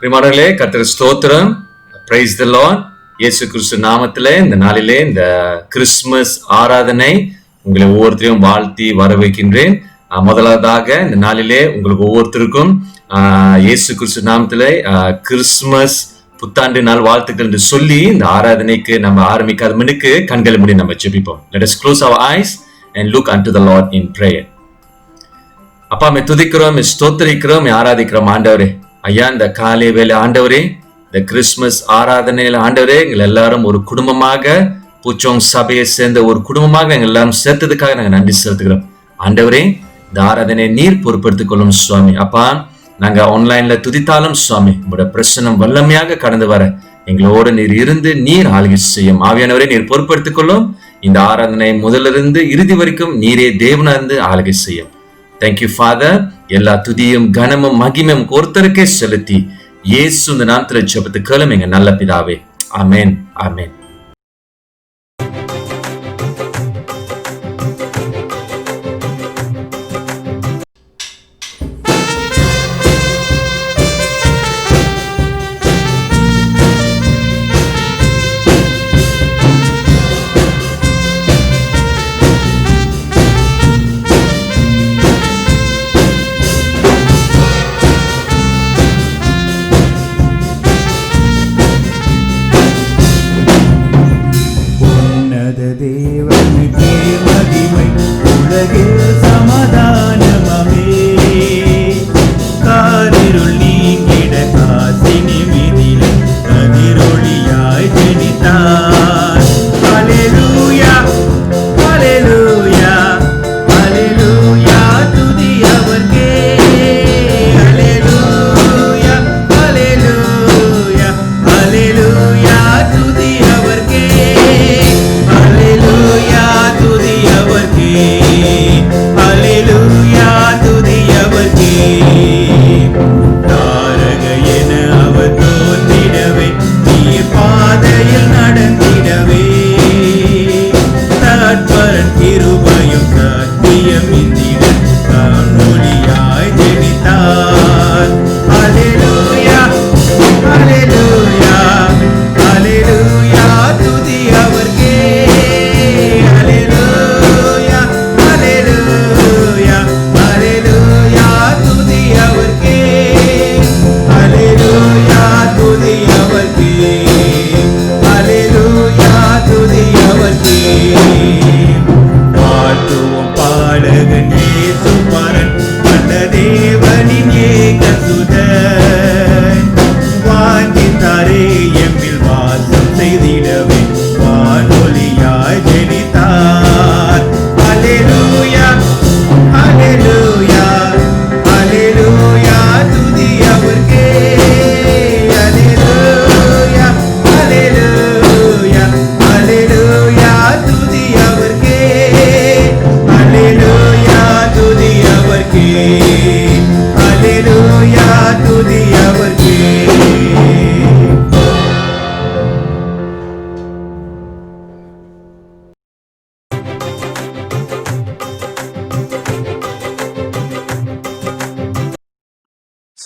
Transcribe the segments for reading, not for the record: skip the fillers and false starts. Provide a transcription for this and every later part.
பிரியமானவர்களே, கர்த்தருக்கு ஸ்தோத்திரம். Praise the Lord. இயேசு கிறிஸ்து நாமத்திலே இந்த நாளிலே இந்த கிறிஸ்துமஸ் ஆராதனை உங்களை ஒவ்வொருத்தரையும் வாழ்த்தி வரவேற்கின்றேன். முதலாவதாக இந்த நாளிலே உங்களுக்கு ஒவ்வொருத்தருக்கும் இயேசு கிறிஸ்து நாமத்திலே கிறிஸ்துமஸ் புத்தாண்டு நாள் வாழ்த்துக்கள் என்று சொல்லி இந்த ஆராதனைக்கு நம்ம ஆரம்பிக்காத முன்னுக்கு கண்களை மூடி நம்ம ஜெபிப்போம். Let us close our eyes and look unto the Lord in prayer. அப்பா, மே துதிக்கிறோம், ஸ்தோத்திரிக்கிறோம், ஆராதிக்கிறோம். ஆண்டவரே, ஐயா, இந்த காலை வேலை ஆண்டவரே, இந்த கிறிஸ்துமஸ் ஆராதனையில ஆண்டவரே, எங்கள் எல்லாரும் ஒரு குடும்பமாக பூச்சோங் சபையை சேர்ந்த ஒரு குடும்பமாக எங்கள் எல்லாரும் சேர்த்ததுக்காக நாங்கள் நன்றி செலுத்துகிறோம். ஆண்டவரே, இந்த ஆராதனை நீர் பொறுப்படுத்திக் கொள்ளும் சுவாமி. அப்பா, நாங்க ஆன்லைன்ல துதித்தாலும் சுவாமி, உங்களுடைய பிரசனம் வல்லமையாக கடந்து வர எங்களோடு நீர் இருந்து நீர் ஆளுகை செய்யும். ஆவியானவரே, நீர் பொறுப்படுத்திக் கொள்ளும். இந்த ஆராதனை முதலிருந்து இறுதி வரைக்கும் நீரே தேவனா இருந்து ஆளுகை செய்யும். Thank you, Father. எல்லா துதியும் கனமும் மகிமையும் ஒருத்தருக்கே செலுத்தி இயேசு இந்த நாமத்திலே ஜெபத்தை கேளும் எங்க நல்ல பிதாவே. ஆமென், ஆமென்.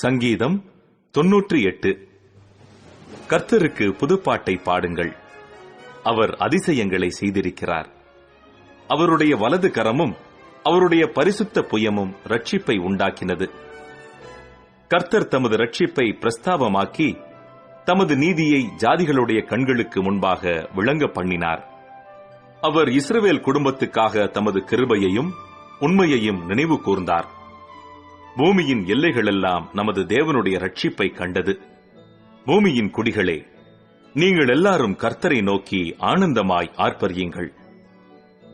சங்கீதம் 98. கர்த்தருக்கு புதுப்பாட்டை பாடுங்கள். அவர் அதிசயங்களை செய்திருக்கிறார். அவருடைய வலது கரமும் அவருடைய பரிசுத்த புயமும் ரட்சிப்பை உண்டாக்கினது. கர்த்தர் தமது ரட்சிப்பை பிரஸ்தாபமாக்கி தமது நீதியை ஜாதிகளுடைய கண்களுக்கு முன்பாக விளங்க பண்ணினார். அவர் இஸ்ரவேல் குடும்பத்துக்காக தமது கிருபையையும் உண்மையையும் நினைவு கூர்ந்தார். பூமியின் எல்லைகளெல்லாம் நமது தேவனுடைய ரட்சிப்பை கண்டது. பூமியின் குடிகளே, நீங்கள் எல்லாரும் கர்த்தரை நோக்கி ஆனந்தமாய் ஆர்ப்பரியுங்கள்.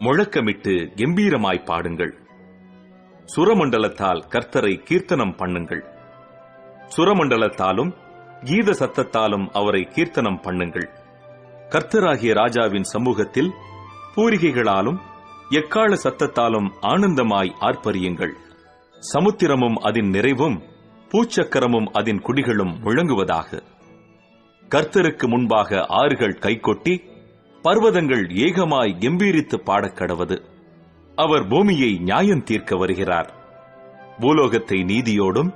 முழக்கமிட்டு கம்பீரமாய் பாடுங்கள். சுரமண்டலத்தால் கர்த்தரை கீர்த்தனம் பண்ணுங்கள். சுரமண்டலத்தாலும் கீத சத்தத்தாலும் அவரை கீர்த்தனம் பண்ணுங்கள். கர்த்தராகிய ராஜாவின் சமூகத்தில் பூரிகைகளாலும் எக்கால சத்தத்தாலும் ஆனந்தமாய் ஆர்ப்பரியுங்கள். சமுத்திரமும் அதன் நிறைவும் பூச்சக்கரமும் அதன் குடிகளும் முழங்குவதாக. கர்த்தருக்கு முன்பாக ஆறுகள் கைகொட்டி பர்வதங்கள் ஏகமாய் கம்பீரித்து பாடக்கடவது. அவர் பூமியை நியாயம் தீர்க்க வருகிறார். பூலோகத்தை நீதியோடும்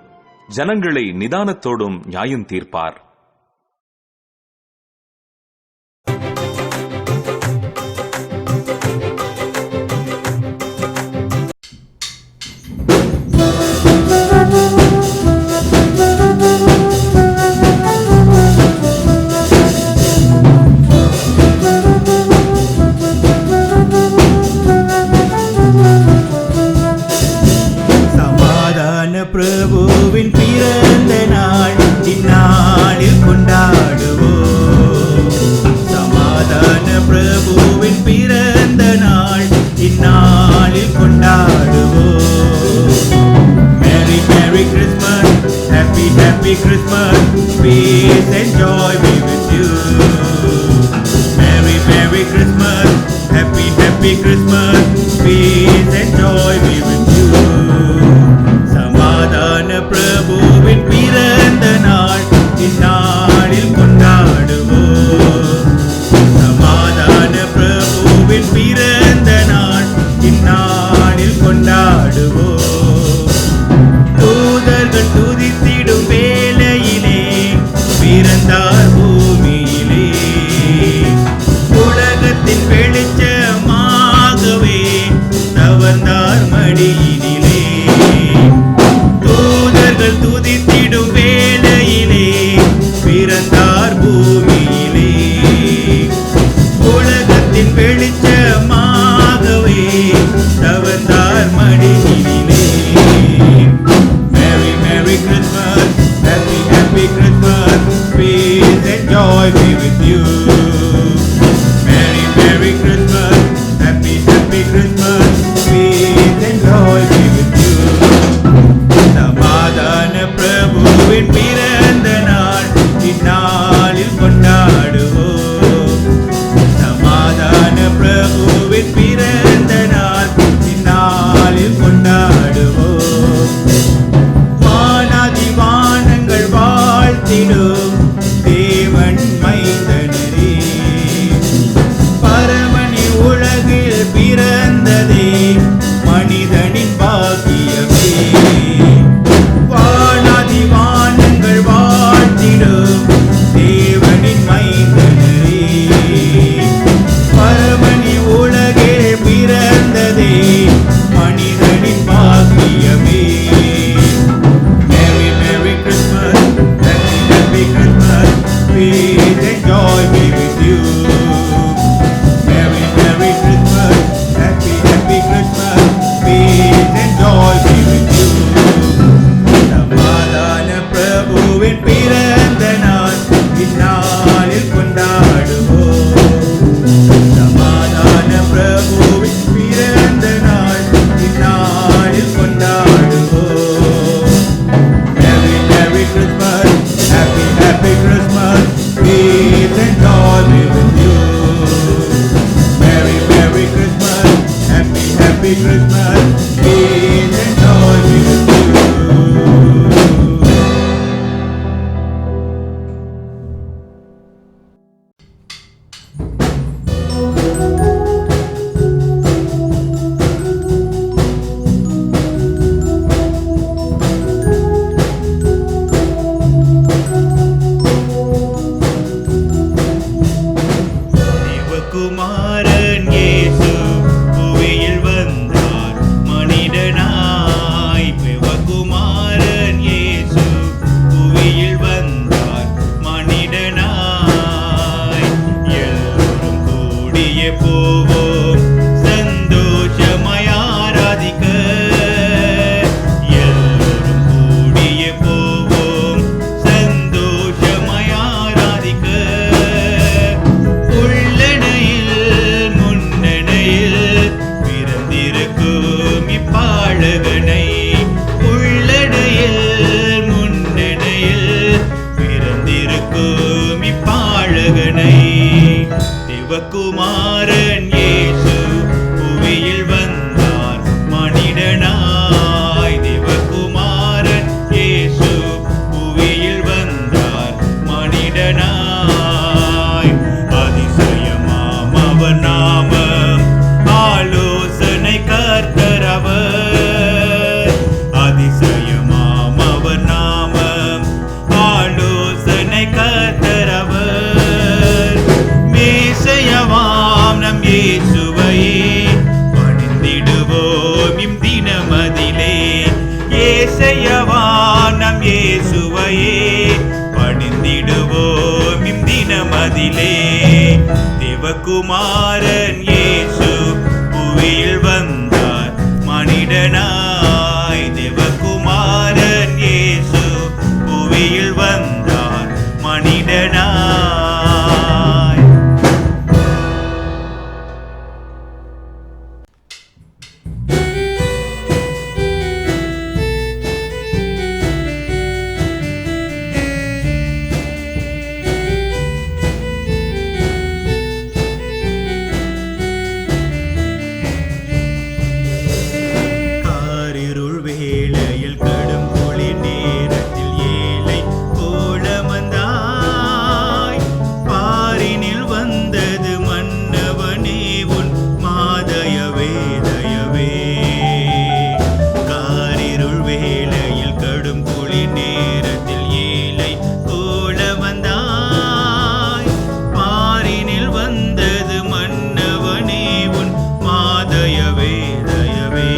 ஜனங்களை நிதானத்தோடும் நியாயம் தீர்ப்பார். பிரபுவின் பிறந்த நாள் இந்நாளில் கொண்டாடுவோம். சமாதான பிரபுவின் பிறந்த நாள் இந்நாளில் கொண்டாடுவோம். Merry Merry Christmas, Happy Happy Christmas, peace and joy be with you. Merry Merry Christmas, Happy Happy Christmas, peace and joy be with you. சமாதான பிரபுவின் பிறந்த நாள் இந்நாளில் கொண்டாடுவோம். சமாதான பிரபுவின் பிறந்த நாள் இந்நாளில் கொண்டாடுவோம். தூதர்கள் துதித்திடும் வேளையிலே பிறந்தார் பூமியிலே. உலகத்தின் வெளிச்சமாகவே தவழ்ந்தார் மடியினிலே. தூதர்கள் துதித்திடும் வேளையிலே பிறந்தார் பூமியிலே. உலகத்தின் வெளிச்சமாகவே தவழ்ந்தார் மடியினிலே. Merry Merry Christmas, Happy Happy Christmas, peace and joy be with you. Merry Merry Christmas, Happy Happy Christmas, peace and joy be with you. சமாதான பிரபுவின் பிறந்த நாள் இந்நாளில் கொண்டாடுவோம். சமாதான பிரபுவின் பிறந்த நாள் இந்நாளில் கொண்டாடுவோம். வானாதி வானங்கள் வாழ்த்திடும் தேவன் மைந்தனரே. பரமனி உலகில் பிறந்ததே மனிதனின் பாக்கியமே. வானாதி வானங்கள் வாழ்த்திடும் தேவனின் மைந்தனரே. பரமனி உலகே பிறந்ததே மனிதனின் பாக்கியமே. Merry Merry Christmas, Happy Happy Christmas, peace and joy be with you. Merry Merry Christmas, Happy Happy Christmas, peace and joy be with you. சமாதான பிரபுவின் பிறந்த நாள் இந்நாளில் கொண்டாடுவோம். சமாதான பிரபுவின் பிறந்த நாள் இந்நாளில் கொண்டாடுவோம். Merry Merry Christmas, Happy Happy Christmas, peace and joy be with you. Merry Merry Christmas, Happy Happy Christmas, peace and joy be with you. தேவகுமாரன் இயேசு புவியில் வந்தார். அதிசயவா நம் இயேசுவையே பணிந்திடுவோம் இந்தினமதிலே. தேவகுமாரன் இயேசு புவியில் வந்தார் மனிதனாய். தேவகுமாரன் இயேசு புவியில் வந்தார் மனிதனாய். காரிருள் வேளையில் கடும் குளிர் நேரத்தில் ஏழை போல வந்தாய். பாரினில் வந்தது மன்னவனே உன் மாதயவே தயவே. காரிருள் வேளையில் கடும் குளிர் நேரத்தில் ஏழை போல வந்தாய். பாரினில் வந்தது மன்னவனே உன் மாதயவே தயவே.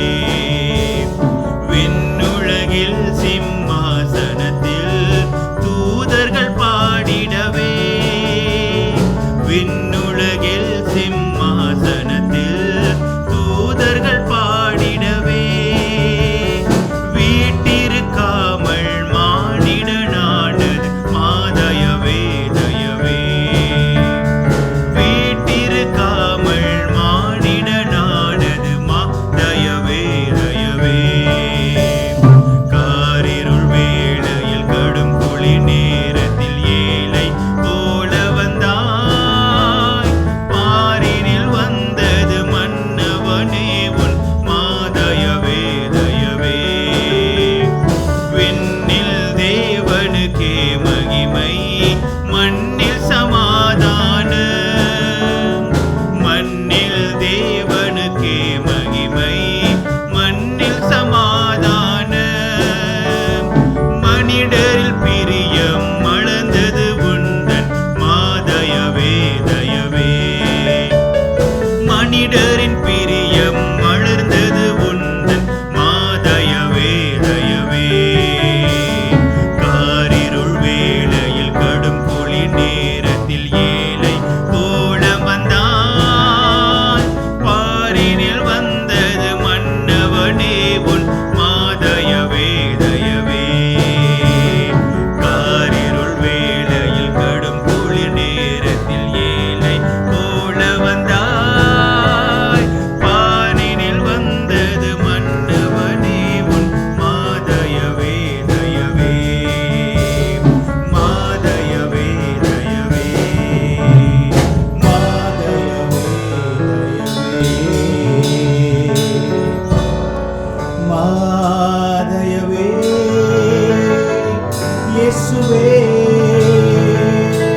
விண்ணுலகில் சிம்மாசனத்தில் தூதர்கள் பாடிடவே. விண்ணுலகில் சிம்மாசனத்தில் தூதர்கள் பாடிடவே. வீட்டிருக்காமல் மானிடனானது மாதயவே தயவே. வீட்டிருக்காமல் மானிடனானது மாதயவே தயவே. காரிருள் வேளையில் கடும் குளிர் நேரத்தில் ஏழை போல வந்தாய். பாரினில் வந்தது மன்னவனே உன் மாதயவே தயவே. விண்ணில் தேவனுக்கே மகிமை மண்ணில் சமாதானம். மண்ணில் தேவனுக்கே மகிமை மண்ணில் சமாதானம். மனிதரில் பிரியம் மலர்ந்தது உந்தன் மாதயவே தயவே. மனிதரின் பிரியம் மலர்ந்தது உந்தன் மாதயவே தயவே. காரிருள் வேளையில் கடும் குளிர் நேரத்தில் ஏழை போல வந்தாய். பாரினில் வந்தது மன்னவனே உன் மாதயவே தயவே. காரிருள் வேளையில் கடும் குளிர் நேரத்தில் ஏழை போல வந்தாய். பாரினில் வந்தது மன்னவனே உன் மாதயவே தயவே. மாதயவே தயவே. மாதயவே தயவே. மாதயவே இயேசுவே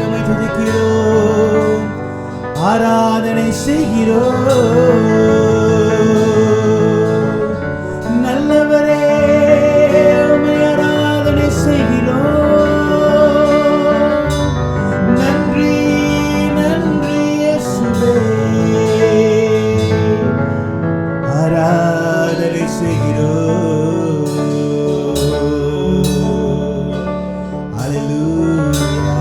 உம்மை துதிக்கிறோம், ஆராதனை செய்கிறோம். நல்லவரே உம்மை ஆராதனை செய்கிறோம். நன்றி நன்றி இயேசுவே, ஆராதனை செய்கிறோம். அல்லேலூயா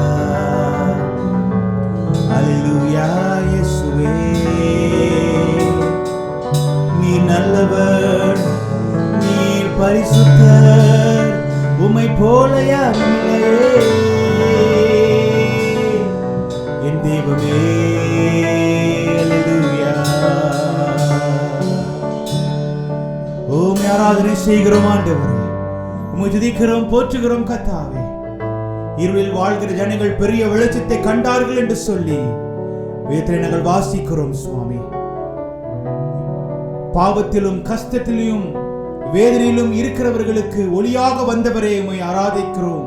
அல்லேலூயா இயேசுவே. நீர் நல்லவர், நீர் பரிசுத்தர், உம்மை போல யாரும் இல்லையே. என் தெய்வமே அல்லேலூயா. உம்மை ஆராதனை செய்கிறோம் ஆண்டவரே, உம்மை துதிக்கிறோம் போற்றுகிறோம் கர்த்தாவே. இருளில் வாழ்கிற ஜனங்கள் பெரிய வெளிச்சத்தை கண்டார்கள் என்று சொல்லி வேதத்தை நாங்கள் வாசிக்கிறோம் சுவாமி. பாவத்திலும் கஷ்டத்திலும் வேதனையிலும் இருக்கிறவர்களுக்கு ஒளியாக வந்தவரே உம்மை ஆராதிக்கிறோம்,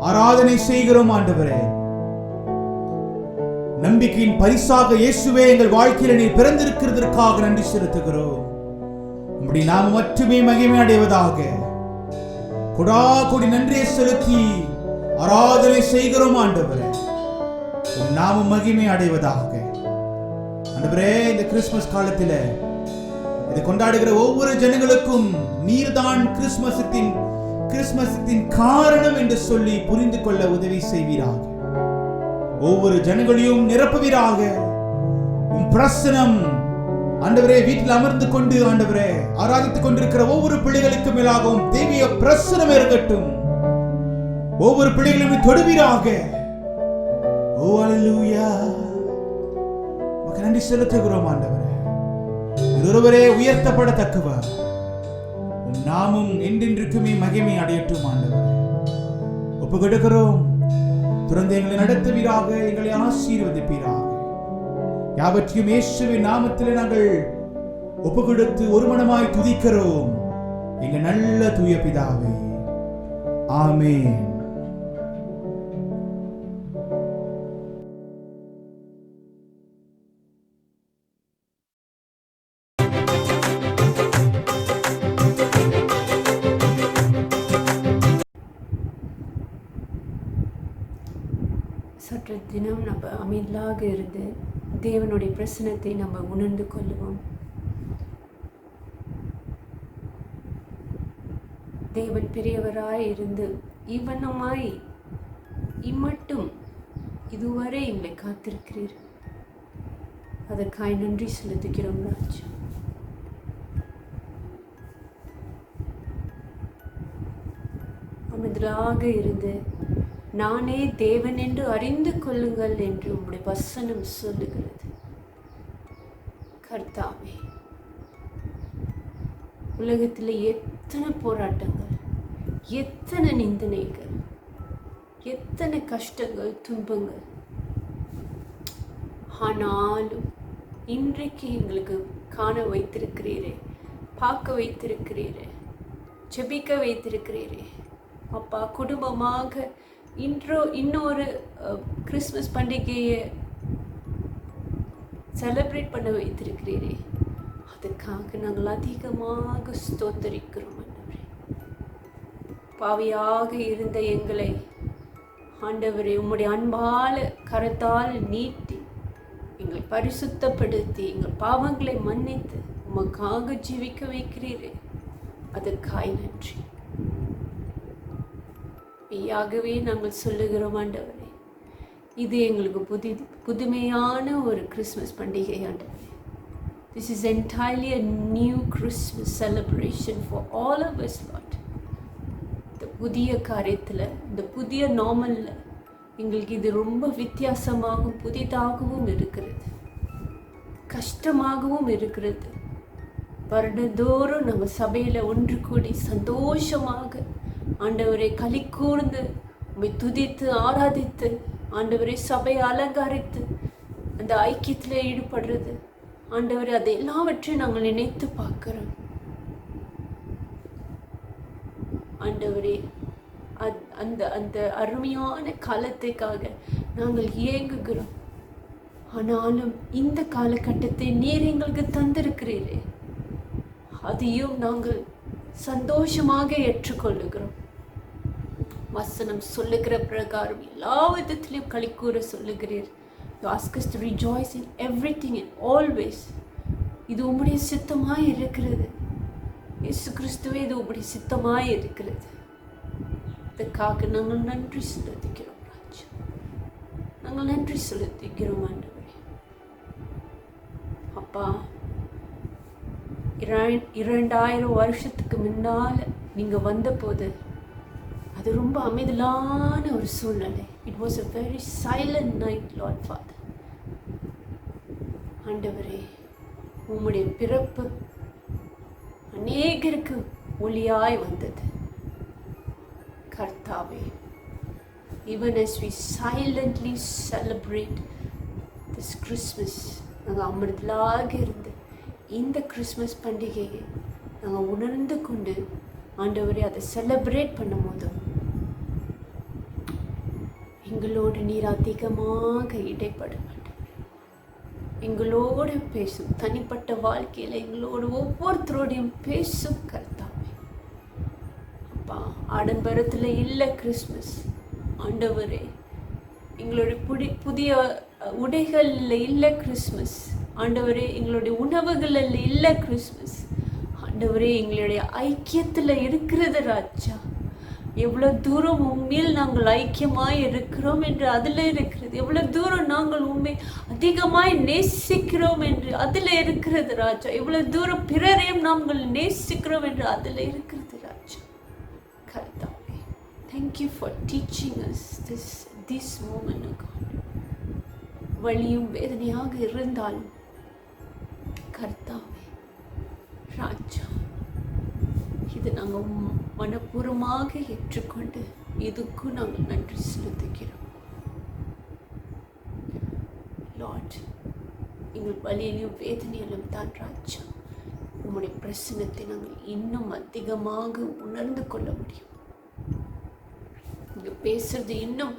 ஆராதனை செய்கிறோம் ஆண்டவரே. நம்பிக்கையின் பரிசாக இயேசுவே எங்கள் வாழ்க்கையில நீர் பிறந்திருக்கிறதற்காக நன்றி செலுத்துகிறோம். உம்முடைய நாமம் மட்டுமே மகிமை அடைவதாக. கொடா கொடி நன்றியை செலுத்தி ஆராதனை செய்கிறோம் ஆண்டவரே. உம் நாமம் மகிமை அடைவதாக. ஆண்டவரே, இந்த கிறிஸ்துமஸ் காலத்தில் இதை கொண்டாடுகிற ஒவ்வொரு ஜனங்களுக்கும் நீர்தான் கிறிஸ்துமஸின் கிறிஸ்துமஸின் காரணம் என்று சொல்லி புரிந்து கொள்ள உதவி செய்வீராக. ஒவ்வொரு ஜனங்களையும் நிரப்புவீராக. உம் பிரசனம் ஆண்டவரே வீட்டில் அமர்ந்து கொண்டு ஆண்டவரே ஆராதித்துக் கொண்டிருக்கிற ஒவ்வொரு பிள்ளைகளுக்கு மேலாகவும் தேவிய பிரசனம் இருக்கட்டும். ஒவ்வொரு பிள்ளைகளையும் தொடுவீராக. ஓ அல்லேலூயா. நன்றி செலுத்துகிறோம் ஆண்டவரே. ஒருவரே உயர்த்தப்படத்தக்கவர். உம் நாமம் என்றென்றுக்குமே மகிமை அடையட்டும் ஆண்டவரே. ஒப்பு கொடுக்கிறோம். தொடர்ந்து எங்களை நடத்துவீராக, எங்களை ஆசீர்வதிப்பீராக. யாவற்றையும் இயேசுவின் நாமத்திலே நாங்கள் ஒப்பு கொடுத்து ஒரு மனமாய் துதிக்கிறோம் எங்கள் நல்ல தூய பிதாவே. ஆமென். சற்று தினம் நம்ம அமைதியாக இருந்து தேவனுடைய பிரசனத்தை நம்ம உணர்ந்து கொள்ளுவோம். தேவன் பெரியவராய் இருந்து இவ்வண்ணமாய் இம்மட்டும் இதுவரை எங்களை காத்திருக்கிறீர். அதற்காய் நன்றி செலுத்துகிறோம் ராஜா. அமைதியாக இருந்து நானே தேவன் என்று அறிந்து கொள்ளுங்கள் என்று உம்முடைய வசனம் சொல்லுகிறது. கர்த்தாவே, உலகத்தில் எத்தனை போராட்டங்கள், எத்தனை நிந்தனைகள், எத்தனை கஷ்டங்கள், துன்பங்கள், ஆனாலும் இன்றைக்கு எங்களுக்கு காண வைத்திருக்கிறீரே, பார்க்க வைத்திருக்கிறீரே, ஜெபிக்க வைத்திருக்கிறீரே அப்பா. குடும்பமாக இன்னொரு கிறிஸ்மஸ் பண்டிகையை செலிப்ரேட் பண்ண வைத்திருக்கிறீரே, அதுக்காக நாங்கள் அதிகமாக ஸ்தோத்தரிக்கிறோம் ஆண்டவரே. பாவியாக இருந்த எங்களை ஆண்டவரே உம்முடைய அன்பால கரத்தால் நீட்டி எங்களை பரிசுத்தப்படுத்தி எங்கள் பாவங்களை மன்னித்து உமக்காக ஜீவிக்க வைக்கிறீரே, அதற்காய் நன்றி. மெய்யாகவே நாங்கள் சொல்லுகிறோம் ஆண்டவரே, இது எங்களுக்கு புதுமையான ஒரு கிறிஸ்மஸ் பண்டிகை ஆண்டவரே. This is entirely a new Christmas celebration for all of us, Lord. இந்த புதிய காரியத்தில், இந்த புதிய நார்மலில் எங்களுக்கு இது ரொம்ப வித்தியாசமாகவும் புதிதாகவும் இருக்கிறது, கஷ்டமாகவும் இருக்கிறது. வருடந்தோறும் நம்ம சபையில் ஒன்று கூடி சந்தோஷமாக ஆண்டவரை களி கூர்ந்து உம்மை துதித்து ஆராதித்து ஆண்டவரை சபையை அலங்கரித்து அந்த ஐக்கியத்தில் ஈடுபடுறது ஆண்டவரை, அதை எல்லாவற்றையும் நாங்கள் நினைத்து பார்க்கிறோம் ஆண்டவரே. அந்த அந்த அருமையான காலத்துக்காக நாங்கள் ஏங்குகிறோம். ஆனாலும் இந்த காலகட்டத்தை நீர் எங்களுக்கு தந்திருக்கிறீரே, அதையும் நாங்கள் சந்தோஷமாக ஏற்றுக்கொள்ளுகிறோம். வசனம் சொல்லுகிற பிரகாரம் எல்லா விதத்திலையும் களி கூற சொல்லுகிறீர். You ask us to rejoice in everything and always. இது உம்முடைய சித்தமாய் இருக்கிறது இயேசு கிறிஸ்துவே, இது உம்முடைய சித்தமாய் இருக்கிறது. இதற்காக நாங்கள் நன்றி செலுத்துகிறோம் ராஜா. நாங்கள் நன்றி செலுத்துகிறோம் ஆண்டவரே. அப்பா, 2000 வருஷத்துக்கு முன்னால் நீங்கள் வந்தபோது அது ரொம்ப அமைதலான ஒரு சூழ்நிலை. It was a very silent night, Lord Father. ஆண்டவரே, உம்முடைய பிறப்பு அநேகருக்கு ஒளியாய் வந்தது கர்த்தாவே. Even as we silently celebrate this Christmas, நாங்கள் அமிர்தலாக இருந்து இந்த கிறிஸ்மஸ் பண்டிகையை நாங்கள் உணர்ந்து கொண்டு ஆண்டவரே அதை செலிப்ரேட் பண்ணும் போதும் எங்களோடு நீர் அதிகமாக இடைப்படும் ஆண்டவரே. எங்களோடு பேசும், தனிப்பட்ட வாழ்க்கையில் எங்களோடு ஒவ்வொருத்தரோடையும் பேசும் கர்த்தாவே. அப்பா, ஆடம்பரத்தில் இல்லை கிறிஸ்மஸ் ஆண்டவரே. எங்களுடைய புதிய உடைகளில் இல்லை கிறிஸ்மஸ் ஆண்டவரே. எங்களுடைய உணவுகளில் இல்லை கிறிஸ்மஸ் ஆண்டவரே. எங்களுடைய ஐக்கியத்தில் இருக்கிறது ராஜா. எவ்வளவு தூரம் உண்மையில் நாங்கள் ஐக்கியமாய் இருக்கிறோம் என்று அதில் இருக்கிறது. எவ்வளவு தூரம் நாங்கள் உண்மை அதிகமாய் நேசிக்கிறோம் என்று அதில் இருக்கிறது ராஜா. எவ்வளவு தூரம் பிறரையும் நாங்கள் நேசிக்கிறோம் என்று அதில் இருக்கிறது ராஜா. கர்த்தாவே, thank you for teaching us this moment, oh God. வலியும் வேதனையாக இருந்தாலும் கர்த்தாவே ராஜா, இது நாங்கள் மனப்பூர்வமாக ஏற்றுக்கொண்டு இதுக்கும் நாங்கள் நன்றி செலுத்துகிறோம். லார்ட், எங்கள் வலியிலும் வேதனையிலும் தான் ராஜா உம்முடைய பிரசன்னத்தை நாங்கள் இன்னும் அதிகமாக உணர்ந்து கொள்ள முடியும். இங்கே பேசுறது இன்னும்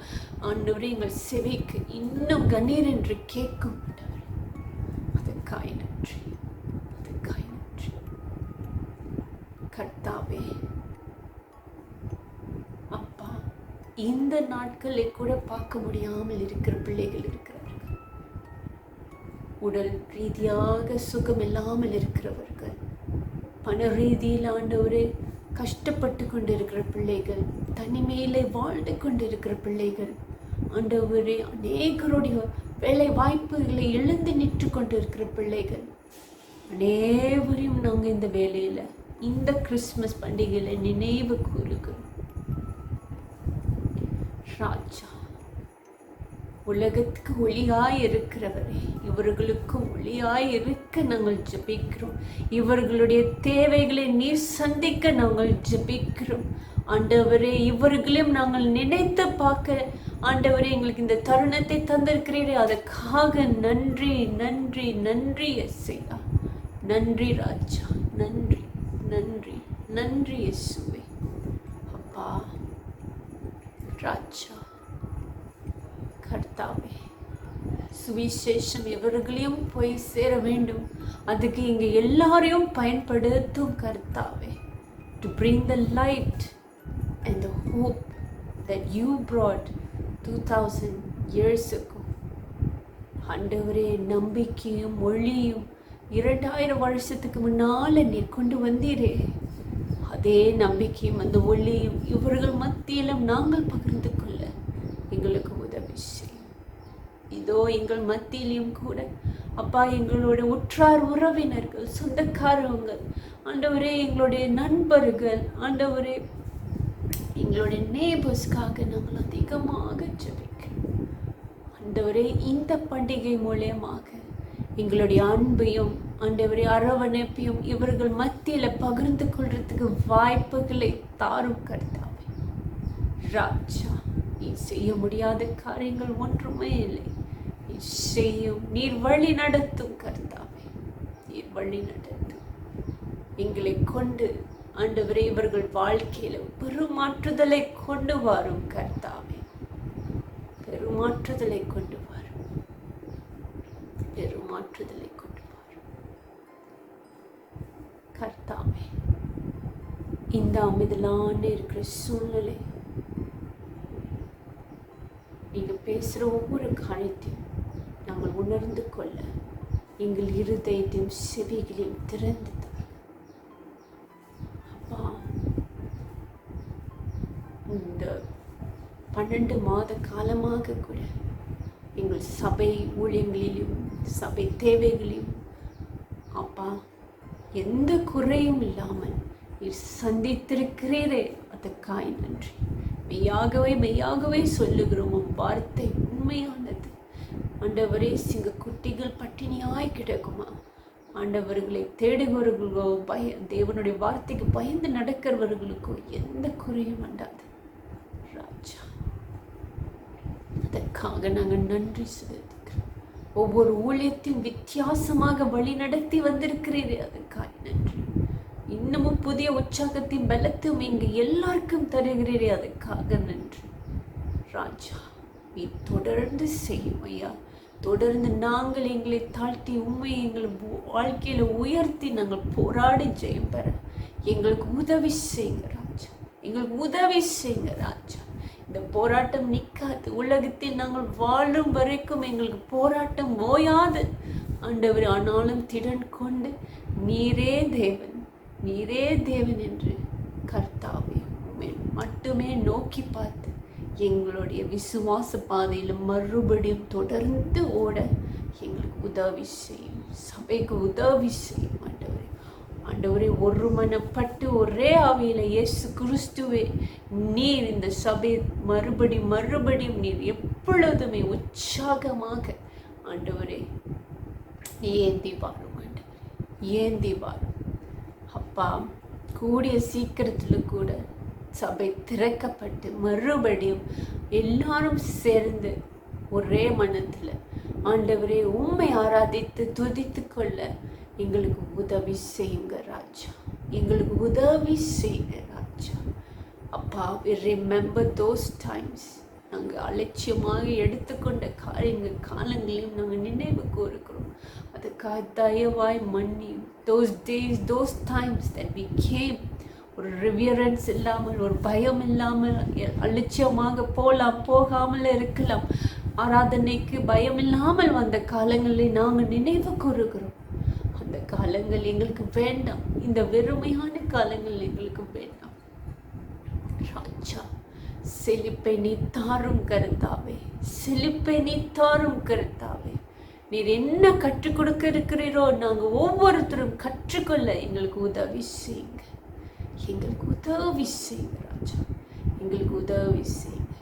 ஆண்டவரே எங்கள் செவிக்கு இன்னும் கணீர் என்று கேட்கும் ஆண்டவரே. அதற்காய் நன்றி, அதற்காய் நன்றி கர்த்தாவே. அப்பா, இந்த நாட்களை கூட பார்க்க முடியாமல் இருக்கிற பிள்ளைகள் இருக்கிறார்கள். உடல் ரீதியாக சுகம் இல்லாமல் இருக்கிறவர்கள், பண ரீதியில் ஆண்டவரே கஷ்டப்பட்டு கொண்டிருக்கிற பிள்ளைகள், தனிமையிலே வாழ்ந்து கொண்டிருக்கிற பிள்ளைகள், ஆண்டவரே அநேகருடைய வேலை வாய்ப்புகளை எழுந்து நின்று கொண்டிருக்கிற பிள்ளைகள் அனைவரையும் நாங்கள் இந்த வேலையில் இந்த கிறிஸ்மஸ் பண்டிகையில நினைவு கூறுகிறோம் ராஜா. உலகத்துக்கு ஒளியாய் இருக்கிறவரே, இவர்களுக்கும் ஒளியாய் இருக்க நாங்கள் ஜெபிக்கிறோம். இவர்களுடைய தேவைகளை நீர் சந்திக்க நாங்கள் ஜெபிக்கிறோம் ஆண்டவரே. இவர்களையும் நாங்கள் நினைத்து பார்க்க ஆண்டவரே எங்களுக்கு இந்த தருணத்தை தந்திருக்கிறீரே, அதற்காக நன்றி நன்றி நன்றி எஸ்ஐயா. நன்றி ராஜா, நன்றி நன்றி நன்றி இயேசுவே. அப்பா ராஜா, கர்த்தாவே, சுவிசேஷம் எவர்களையும் போய் சேர வேண்டும். அதுக்கு இங்கே எல்லாரையும் பயன்படுத்தும் கர்த்தாவே. To bring the light and the hope that you brought 2000 years ago. ஆண்டவரே, நம்பிக்கையும் ஒளியும் 2000 வருஷத்துக்கு முன்னால நீர் கொண்டு வந்தீரே, அதே நம்பிக்கையும் அந்த ஒளியும் இவர்கள் மத்தியிலும் நாங்கள் பகிர்ந்து கொள்ள எங்களுக்கு உதவி செய்யும். இதோ எங்கள் மத்தியிலும் கூட அப்பா, எங்களுடைய உற்றார் உறவினர்கள், சொந்தக்காரவங்க ஆண்டவரே, எங்களுடைய நண்பர்கள் ஆண்டவரே, எங்களுடைய நேபர்ஸ்க்காக நாங்கள் அதிகமாக ஜெபிக்கிறோம் ஆண்டவரே. இந்த பண்டிகை மூலமாக எங்களுடைய அன்பையும் ஆண்டவரே அரவணைப்பையும் இவர்கள் மத்தியில் பகிர்ந்து கொள்றதுக்கு வாய்ப்புகளை தாரும் கர்த்தாவே. ராஜா, நீ செய்ய முடியாத காரியங்கள் ஒன்றுமே இல்லை. நீ செய்யும், நீர் வழி நடத்தும் கர்த்தாவே, நீர் வழி நடத்தும். எங்களை கொண்டு ஆண்டவரே இவர்கள் வாழ்க்கையில பெருமாற்றுதலை கொண்டு வரும் கர்த்தாவே, பெருமாற்றுதலை கொண்டு வரும், பெருமாற்றுதலை கொண்டு வரும் கர்த்தாவே. இந்த அமைதலான இருக்கிற சூழ்நிலை நீங்க பேசுற ஒவ்வொரு காரியத்தையும் நாங்கள் உணர்ந்து கொள்ள எங்கள் இருதயத்தையும் செவிகளையும் திறந்து அப்பா. இந்த 12 மாத காலமாக கூட எங்கள் சபை ஊழியங்களிலும் சபை தேவைகளிலும் அப்பா எந்த குறையும் இல்லாமல் நீர் சந்தித்திருக்கிறீரே, அதற்காய் நன்றி. மெய்யாகவே மெய்யாகவே சொல்லுகிறோம், உம் வார்த்தை உண்மையானது ஆண்டவரே. சிங்க குட்டிகள் பட்டினியாய் கிடக்குமா ஆண்டவர்களை தேடுகிறவர்களுக்கோ தேவனுடைய வார்த்தைக்கு பயந்து நடக்கிறவர்களுக்கோ எந்த குறையும் வேண்டாது ராஜா. அதற்காக நாங்கள் நன்றி செலுத்துகிறோம். ஒவ்வொரு ஊழியத்தையும் வித்தியாசமாக வழி நடத்தி வந்திருக்கிறீரே, அதற்காக நன்றி. இன்னமும் புதிய உற்சாகத்தையும் பலத்தையும் இங்கு எல்லாருக்கும் தருகிறீரே, அதற்காக நன்றி ராஜா. நீ தொடர்ந்து செய்யும் ஐயா. தொடர்ந்து நாங்கள் எங்களை தாழ்த்தி உண்மையை எங்கள் வாழ்க்கையில உயர்த்தி நாங்கள் போராடி ஜெயம் பெற எங்களுக்கு உதவி செய்யுங்க ராஜா, எங்களுக்கு உதவி செய்யுங்க ராஜா. இந்த போராட்டம் நிற்காது. உலகத்தில் நாங்கள் வாழும் வரைக்கும் எங்களுக்கு போராட்டம் ஓயாது ஆண்டவர். ஆனாலும் திடன் கொண்டு நீரே தேவன், நீரே தேவன் என்று கர்த்தாவே உம்மை மட்டுமே நோக்கி பார்த்து எங்களுடைய விசுவாச பாதையில் மறுபடியும் தொடர்ந்து ஓட எங்களுக்கு உதவி செய்யும். சபைக்கு உதவி செய்யும் ஆண்டவரே. ஆண்டவரே, ஒருமனப்பட்டு ஒரே ஆவியில இயேசு கிறிஸ்துவே, நீர் இந்த சபை மறுபடியும் நீர் எப்பொழுதுமே உற்சாகமாக ஆண்டவரே ஏந்தி வாரும். ஆண்டவரே ஏந்தி வாரும் அப்பா. கூடிய சீக்கிரத்தில் கூட சபை திறக்கப்பட்டு மறுபடியும் எல்லாரும் சேர்ந்து ஒரே மனத்தில் ஆண்டவரே உம்மை ஆராதித்து துதித்து கொள்ள எங்களுக்கு உதவி செய்யுங்க ராஜா. எங்களுக்கு உதவி செய்யுங்க ராஜா. அப்பா, we remember those times. நாங்கள் அலட்சியமாக எடுத்துக்கொண்ட காலங்களையும் நாங்கள் நினைவு கூறுகிறோம். அதுக்காக தயவாய் மன்னியும். those days, those times that we came, ஒரு ரிவியரன்ஸ் இல்லாமல், ஒரு பயம் இல்லாமல், அலட்சியமாக போகாமல் இருக்கலாம். ஆராதனைக்கு பயம் இல்லாமல் வந்த காலங்களை நாங்கள் நினைவு கூறுகிறோம். அந்த காலங்கள் எங்களுக்கு வேண்டாம். இந்த வெறுமையான காலங்கள் எங்களுக்கு வேண்டாம் ராஜா. செழிப்பை நீ தாரும் கருத்தாவே, செழிப்பை நீ தாரும் கருத்தாவே. நீர் என்ன கற்றுக் கொடுக்க இருக்கிறீரோ நாங்கள் ஒவ்வொருத்தரும் கற்றுக்கொள்ள எங்களுக்கு உதவி செய்யுங்க. எங்களுக்கு உதவி செய்யுங்க ராஜா. எங்களுக்கு உதவி செய்யுங்க.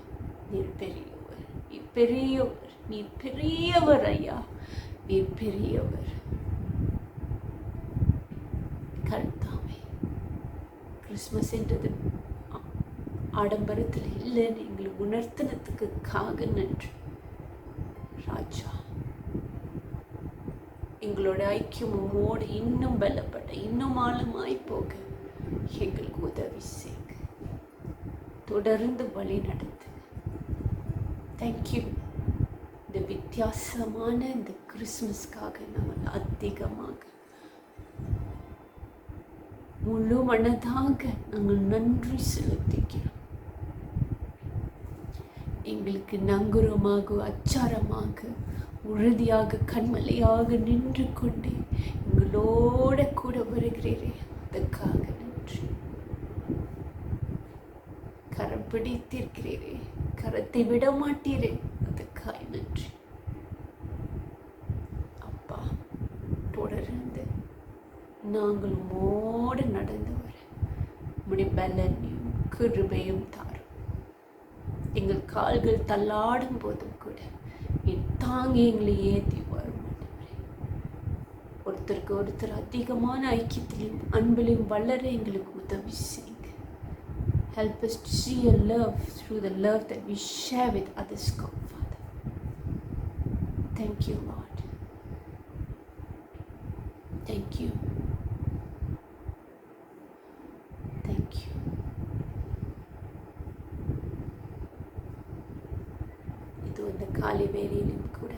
நீர் பெரியவர், நீர் பெரியவர், நீர் பெரியவர் ஐயா, நீர் பெரியவர் கருத்தாவே. கிறிஸ்மஸ் என்றது ஆடம்பரத்தில் இல்லைன்னு எங்களுக்கு உணர்த்தினதுக்காக நன்றி ராஜா. எங்களோட ஐக்கியம் உம்மோடு இன்னும் பலப்பட, இன்னும் ஆழமாய் போக எங்களுக்கு உதவி செய்யுங்க. தொடர்ந்து வழி நடத்து. தேங்க்யூ. இந்த வித்தியாசமான இந்த கிறிஸ்மஸ்க்காக நாங்கள் அதிகமாக முழு மனதாக நாங்கள் நன்றி செலுத்துகிறோம். எங்களுக்கு நங்குரமாக, அச்சாரமாக, உறுதியாக, கண்மலையாக நின்று கொண்டே எங்களோட கூட வருகிறீரே, அதுக்காக நன்றி. கரம் பிடித்திருக்கிறீரே, கரத்தை விட மாட்டீரே, அதுக்காக நன்றி அப்பா. தொடர்ந்து நாங்கள் உம்மோடு நடந்து வர உம்முடைய பலனையும் கிருபையும் தாரும். எங்கள் கால்கள் தள்ளாடும் போதும் கூட நீ தாங்கி எங்களை ஏற்றி வரும். ஒருத்தருக்கு ஒருத்தர் அதிகமான ஐக்கியத்திலையும் அன்பிலையும் வளர எங்களுக்கு உதவி செய்யுங்க. Help us to see your love through the love that we share with others, God, Father. Thank you, Lord. Thank you. Thank you. இது இந்த காலை வேளையிலும் கூட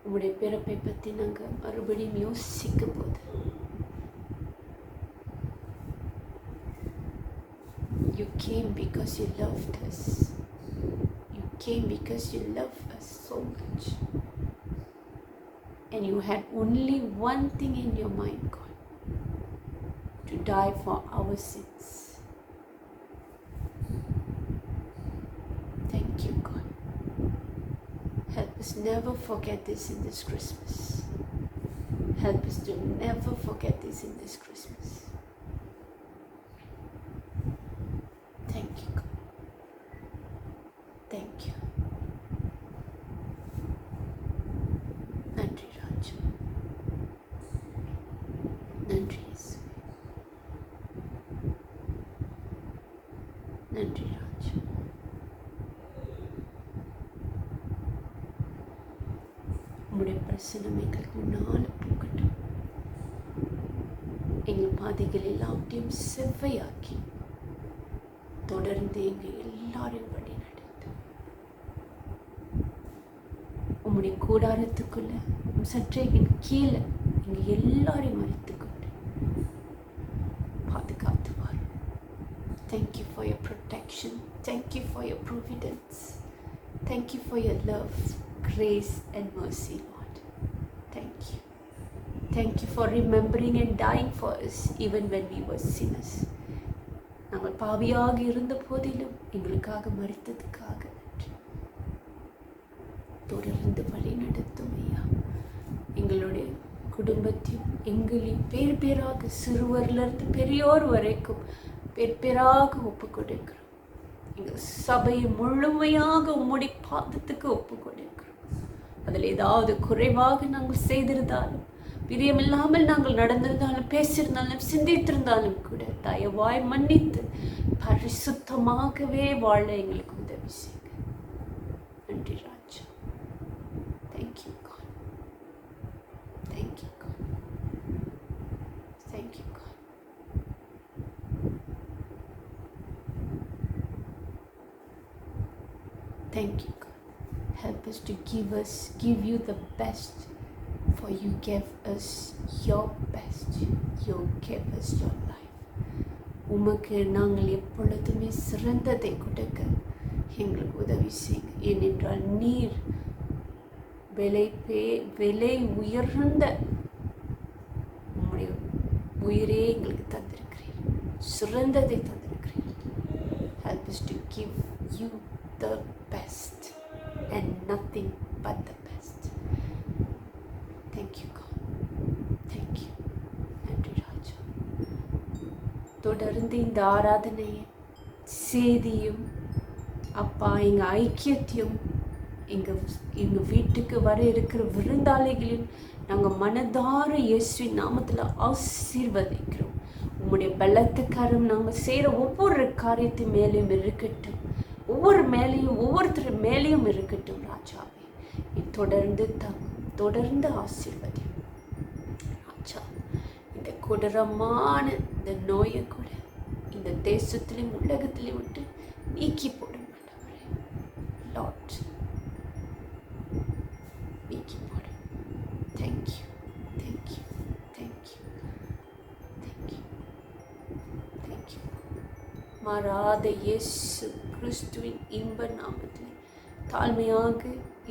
உங்களுடைய பிறப்பை பற்றி நாங்கள் மறுபடியும் யோசிக்கும் போது you came because you loved us. You came because you love us so much. And you had only one thing in your mind, God, to die for our sins. Thank you, God. Help us never forget this in this Christmas. Help us to never forget this in this Christmas. Thank you, God. Thank you. நன்றி ராஜா. நன்றி இயேசுவே. நன்றி ராஜா. உம்முடைய பிரசன்னம் எங்களுக்கு முன்னால் போகட்டும். எங்கள் பாதைகள் எல்லாத்தையும் செவ்வையாக்கி தொடர்ந்து எங்கள் எல்லாரையும் வழி நடத்து. உம்முடைய கூடாரத்துக்குள்ள சற்றையின் கீழே எங்கள் எல்லாரையும் மறைத்துக்கொண்டு பாதுகாத்து வாரும். Thank you for your protection. Thank you for your providence. Thank you for your love, grace and mercy, Lord. Thank you. Thank you for remembering and dying for us even when we were sinners. நாங்கள் பாவியாக இருந்த போதிலும் எங்களுக்காக மரித்ததுக்காக நன்றி. தொடர்ந்து வழி நடத்தும் ஐயா. எங்களுடைய குடும்பத்தையும் எங்களையும் பேர் பேராக சிறுவரிலிருந்து பெரியோர் வரைக்கும் பேர் பேராக ஒப்பு கொடுக்கிறோம். எங்கள் சபையை முழுமையாக உம்முடைய பாதத்துக்கு ஒப்பு கொடுக்கிறோம். அதில் ஏதாவது குறைவாக நாங்கள் செய்திருந்தாலும், பிரியமில்லாமல் நாங்கள் நடந்திருந்தாலும், பேசியிருந்தாலும், சிந்தித்திருந்தாலும் கூட தயவாய் மன்னித்து பரிசுத்தமாகவே வாழ எங்களுக்கு உதவி செய்யுங்க. நன்றி Raja. Thank you God. Thank you God. Thank you God. Thank you, God. Help us to give you the best, for you gave us your best. You gave us your life. உமக்கு நாங்கள் எப்பொழுதுமே சிறந்ததை கொடுக்க எங்களுக்கு உதவி செய்யுங்க. ஏனென்றால் நீர் விலை உயர்ந்த உம்முடைய உயிரே எங்களுக்கு தந்திருக்கிறீர், சிறந்ததை தந்திருக்கிறீர். Help us to give you the best and nothing but the best. Thank you, God. Thank you. நன்றி ராஜா. தொடர்ந்து இந்த ஆராதனையை செய்தியும் அப்பா எங்கள் ஐக்கியத்தையும் எங்கள் வீட்டுக்கு வர இருக்கிற விருந்தாளிகளையும் நாங்கள் மனதார இயேசுவின் நாமத்தில் ஆசீர்வதிக்கிறோம். உம்முடைய பலத்துக்காரம் நாங்கள் செய்கிற ஒவ்வொரு காரியத்து மேலேயும் இருக்கட்டும், ஒவ்வொருத்தர் மேலேயும் இருக்கட்டும் ராஜாவே. தொடர்ந்து ஆசீர்வதியும் ராஜா. இந்த கொடூரமான இந்த நோயை கூட இந்த தேசத்திலும் உலகத்திலும் விட்டு நீக்கி போடும் லார்ட், நீக்கி போடும். Thank you, thank you, thank you, thank you, thank you. மாறாத இயேசு கிறிஸ்துவின் இன்ப நாமத்தில் தாழ்மையாக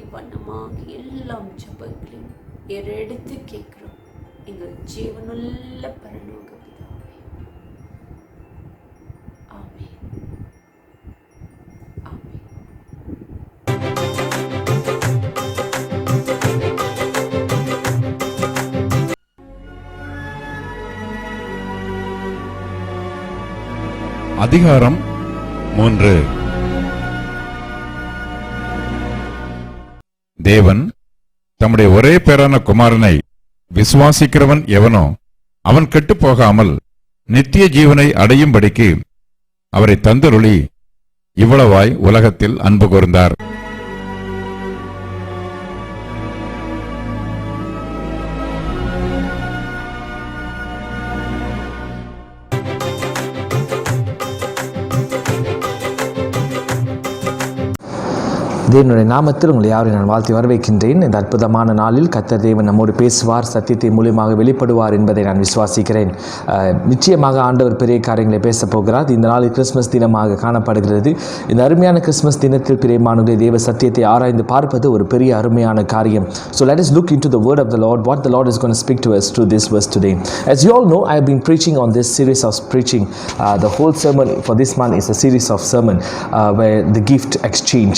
இவ்வண்ணமாக எல்லாம் ஜபங்களையும் ஏறெடுத்து கேட்கிறோம் எங்கள் ஜீவனுள்ள பரலோக பிதாவே. ஆமென். ஆமென். அதிகாரம் 3. தேவன் தம்முடைய ஒரே பேரான குமாரனை விசுவாசிக்கிறவன் எவனோ அவன் கெட்டுப் போகாமல் நித்திய ஜீவனை அடையும்படிக்கு அவரை தந்தருளி இவ்வளவாய் உலகத்தில் அன்பு கூர்ந்தார். தேவனுடைய நாமத்தில் உங்களை யாரையும் நான் வாழ்த்தி வரவேற்கின்றேன். இந்த அற்புதமான நாளில் கர்த்தர் தேவன் நம்மோடு பேசுவார், சத்தியத்தை மூலியமாக வெளிப்படுவார் என்பதை நான் விசுவாசிக்கிறேன். நிச்சயமாக ஆண்டவர் பெரிய காரியங்களை பேசப் போகிறார். இந்த நாளில் கிறிஸ்மஸ் தினமாக காணப்படுகிறது. இந்த அருமையான கிறிஸ்மஸ் தினத்தில் பிரியமானவர்களே, தேவ சத்தியத்தை ஆராய்ந்து பார்ப்பது ஒரு பெரிய அருமையான காரியம். So let us look into the word of the Lord, what the Lord is going to speak to us through this verse today. As you all know, I have been preaching on this series of preaching. The whole sermon for this month is a series of sermon where the gift exchange,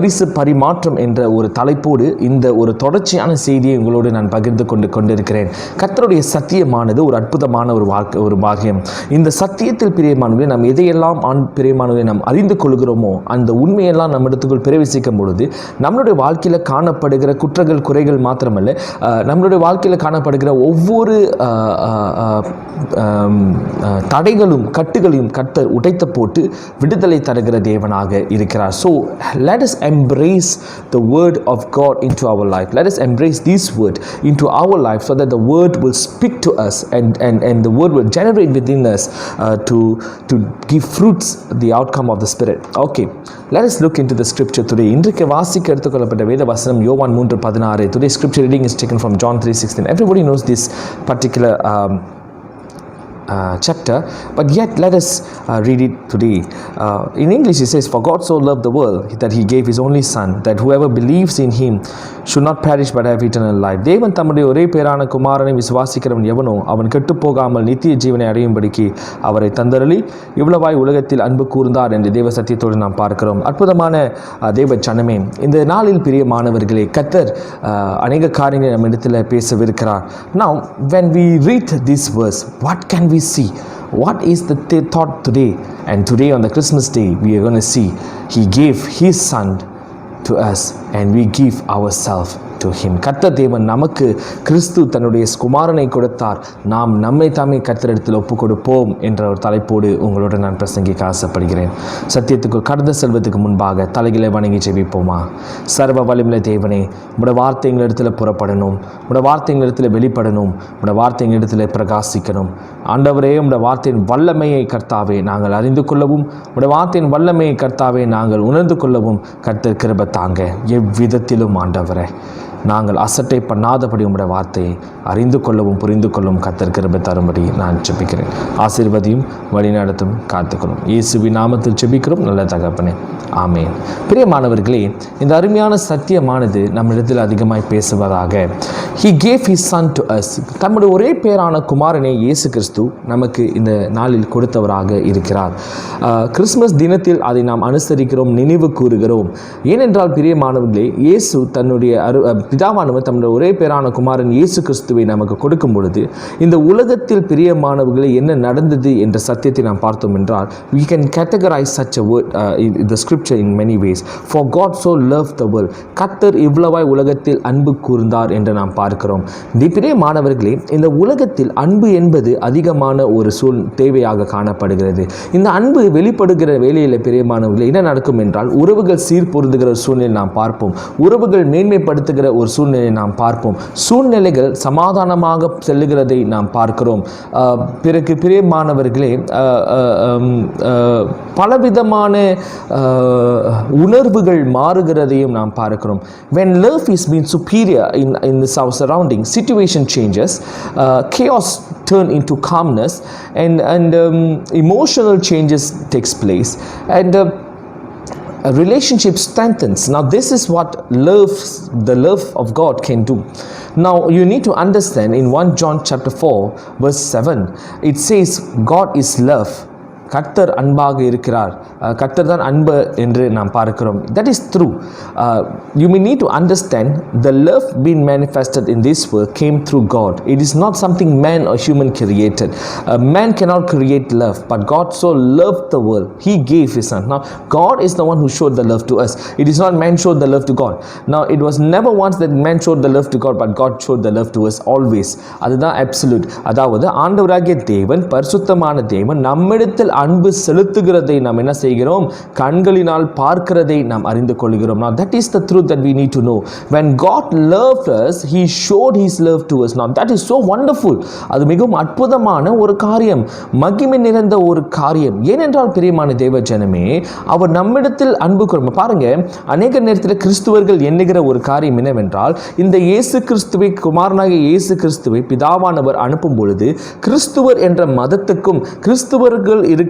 பரிசு பரிமாற்றம் என்ற ஒரு தலைப்போடு இந்த ஒரு தொடர்ச்சியான செய்தியை உங்களோடு நான் பகிர்ந்து கொண்டிருக்கிறேன். கர்த்தருடைய சத்தியமானது ஒரு அற்புதமான ஒரு பாக்கியம். இந்த சத்தியத்தில் பிரியமானவர்களே, நாம் எதையெல்லாம் பிரியமானவர்களை நாம் அறிந்து கொள்கிறோமோ அந்த உண்மையெல்லாம் நம்மிடத்துக்குள் பிரவேசிக்கும் பொழுது நம்மளுடைய வாழ்க்கையில் காணப்படுகிற குற்றங்கள் குறைகள் மாத்திரமல்ல, நம்மளுடைய வாழ்க்கையில் காணப்படுகிற ஒவ்வொரு தடைகளும் கட்டுகளையும் கர்த்தர் உடைத்து போட்டு விடுதலை தருகிற தேவனாக இருக்கிறார். So let us embrace the word of God into our life. Let us embrace this word into our life so that the word will speak to us and the word will generate within us to give fruits, the outcome of the Spirit. Okay, let us look into the scripture today. இன்றைக்கு வாசிக்க எடுத்துக்கொள்ளப்பட்ட வேத வசனம் யோவான் 3:16. Today's scripture reading is taken from John 3:16. Everybody knows this particular chapter, but yet let us read it today. In English it says, "For God so loved the world that he gave his only son, that whoever believes in him should not perish but have eternal life." தேவன் தம்முடைய ஒரே பேரான குமாரனை விசுவாசிக்கிறவன் எவனோ அவன் கெட்டு போகாமல் நித்திய ஜீவனை அடையும்படிக்கு அவரை தந்தருளி இவ்வளவாய் உலகத்தில் அன்பு கூர்ந்தார் என்று தேவ சத்தியத்தோடு நாம் பார்க்கிறோம். அற்புதமான தேவ சனமே, இந்த நாளில் பிரியமானவர்களே, கர்த்தர் அநேக காரியங்களை நம்ம இடத்துல பேசவிருக்கிறார். Now when we read this verse, what can we see? What is the thought today? And today on the Christmas day we are going to see he gave his son to us and we give ourselves to him. கர்த்தர் தேவன் நமக்கு கிறிஸ்து தன்னுடைய குமாரனை கொடுத்தார், நாம் நம்மை தாமே கர்த்தரிடத்தில் ஒப்பு கொடுப்போம் என்ற ஒரு தலைப்போடு உங்களோட நான் பிரசங்கிக்க ஆசைப்படுகிறேன். சத்தியத்துக்கு கடந்து செல்வதற்கு முன்பாக தலைகளை வணங்கி ஜெபிப்போமா. சர்வ வலிமையுள்ள தேவனே, உடைய வார்த்தை எங்களிடத்தில் புறப்படணும், உடைய வார்த்தை எங்களிடத்தில் வெளிப்படணும், உடைய வார்த்தை எங்களிடத்தில் பிரகாசிக்கணும். ஆண்டவரே, உடைய வார்த்தையின் வல்லமையை கர்த்தாவே நாங்கள் அறிந்து கொள்ளவும், உடைய வார்த்தையின் வல்லமையை கர்த்தாவே நாங்கள் உணர்ந்து கொள்ளவும் கர்த்தர் கிருபை தாங்க. எவ்விதத்திலும் ஆண்டவரே நாங்கள் அசட்டை பண்ணாதபடி உம்முடைய வார்த்தையை அறிந்து கொள்ளவும் புரிந்து கொள்ளவும் கர்த்தர் கிருபை தரும்படி நான் ஜெபிக்கிறேன். ஆசீர்வதியும் வழிநடத்தும் காத்துக்கொள்ளும். இயேசுவின் நாமத்தில் ஜெபிக்கிறோம் நல்ல தகப்பனே, ஆமென். பிரியமானவர்களே, இந்த அருமையான சத்தியமானது நம்மிடத்தில் அதிகமாய் பேசுவதாக. He gave his son to us. தம்முடைய ஒரே பேரான குமாரனை இயேசு கிறிஸ்து நமக்கு இந்த நாளில் கொடுத்தவராக இருக்கிறார். கிறிஸ்மஸ் தினத்தில் அதை நாம் அனுசரிக்கிறோம், நினைவு கூறுகிறோம். ஏனென்றால் பிரியமானவர்களே, இயேசு தன்னுடைய பிதாவானவர் தம்முடைய ஒரே பேரான குமாரன் இயேசு கிறிஸ்துவை நமக்கு கொடுக்கும் பொழுது இந்த உலகத்தில் பிரியமானவர்களே என்ன நடந்தது என்ற சத்தியத்தை நாம் பார்த்தோம் என்றால், we can categorize such a word in the scripture in many ways. For God so loved the world. கர்த்தர் இவ்வளவாய் உலகத்தில் அன்பு கூர்ந்தார் என்று நாம் பார்க்கிறோம். பிரியமானவர்களே, இந்த உலகத்தில் அன்பு என்பது அதிகமான ஒரு தேவையாக காணப்படுகிறது. இந்த அன்பு வெளிப்படுகிற வேலையில் பிரியமானவர்களே என்ன நடக்கும் என்றால், உறவுகள் சீர்பொருந்துகிற சூழ்நிலை நாம் பார்ப்போம், உறவுகள் மேன்மைப்படுத்துகிற ஒரு சூழ்நிலையை நாம் பார்ப்போம், சூழ்நிலைகள் சமாதானமாக செல்லுகிறதை நாம் பார்க்கிறோம். பிறகு பிரியமானவர்களே பலவிதமான உணர்வுகள் மாறுகிறதையும் நாம் பார்க்கிறோம். When love is being superior in this our surrounding, situation changes, chaos turn into calmness, and emotional changes takes place, and a relationship strengthens. Now this is what the love of God can do. Now you need to understand in 1 John chapter 4 verse 7 it says God is love. கர்த்தர் அன்பாக இருக்கிறார், கர்த்தர் தான் அன்பு என்று நாம் பார்க்கிறோம். That is true. You may need to understand the love being manifested in this world came through God. It is not something man or human created. Man cannot create love, but God so loved the world, he gave his son. Now God is the one who showed the love to us. It is not man showed the love to God. Now it was never once that man showed the love to God, but God showed the love to us always. அதுதான் absolute. அதாவது ஆண்டவராகிய தேவன், பரிசுத்தமான தேவன் நம்மிடத்தில் அன்பு செலுத்துகிறதை நாம் என்ன செய்கிறோம்? கண்களினால் பார்க்கிறதை நாம் அறிந்து கொள்கிறோம். Now that is the truth that we need to know. When God loved us, he showed his love to us. Now that is so wonderful. அது மிகவும் அற்புதமான ஒரு காரியம், மகிமை நிறைந்த ஒரு காரியம். ஏனென்றால் பிரியமான தேவ ஜனமே, அவர் நம்மிடத்தில் அன்பு கூறும். பாருங்க, அநேக நேரத்தில் கிறிஸ்துவர்கள் எண்ணுகிற ஒரு காரியம் என்னவென்றால், இந்த இயேசு கிறிஸ்துவை, குமாரனாகிய இயேசு கிறிஸ்துவை பிதாவானவர் அனுப்பும் பொழுது கிறிஸ்துவர் என்ற மதத்துக்கும் கிறிஸ்துவர்கள் இருக்கிற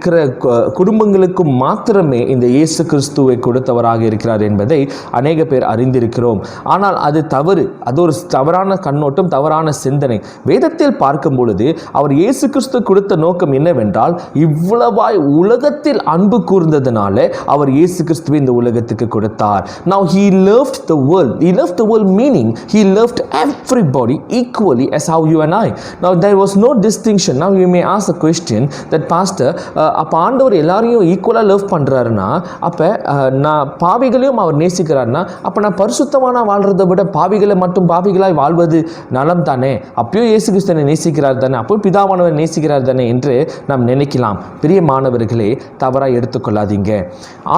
குடும்பங்களுக்கும் மாத்திரமே இந்த இயேசு கிறிஸ்துவை கொடுத்தவராக இருக்கிறார் என்பதை அநேக பேர் அறிந்திருக்கிறோம். ஆனால் அது தவறு, அது ஒரு தவறான கண்ணோட்டம், தவறான சிந்தனை. வேதத்தில் பார்க்கும் பொழுது அவர் இயேசு கிறிஸ்து கொடுத்த நோக்கம் என்னவென்றால், இவ்வளவாய் உலகத்தில் அன்பு கூர்ந்ததுனால அவர் இயேசு கிறிஸ்துவை இந்த உலகத்துக்கு கொடுத்தார். Now he loved the world. He loved the world meaning he loved everybody equally as how you and I. Now there was no distinction. Now you may ask a question that pastor, அப்போ ஆண்டவர் எல்லாரையும் ஈக்குவலாக love பண்ணுறாருன்னா, அப்போ நான் பாவிகளையும் அவர் நேசிக்கிறாருன்னா, அப்போ நான் பரிசுத்தமான வாழ்கிறத விட பாவிகளை மட்டும் பாவிகளாய் வாழ்வது நலம் தானே? அப்பயும் இயேசு கிறிஸ்துவை நேசிக்கிறார் தானே, அப்பயும் பிதாவானவர் நேசிக்கிறார் தானே என்று நாம் நினைக்கலாம். பிரியமானவர்களே, தவறாக எடுத்துக்கொள்ளாதீங்க.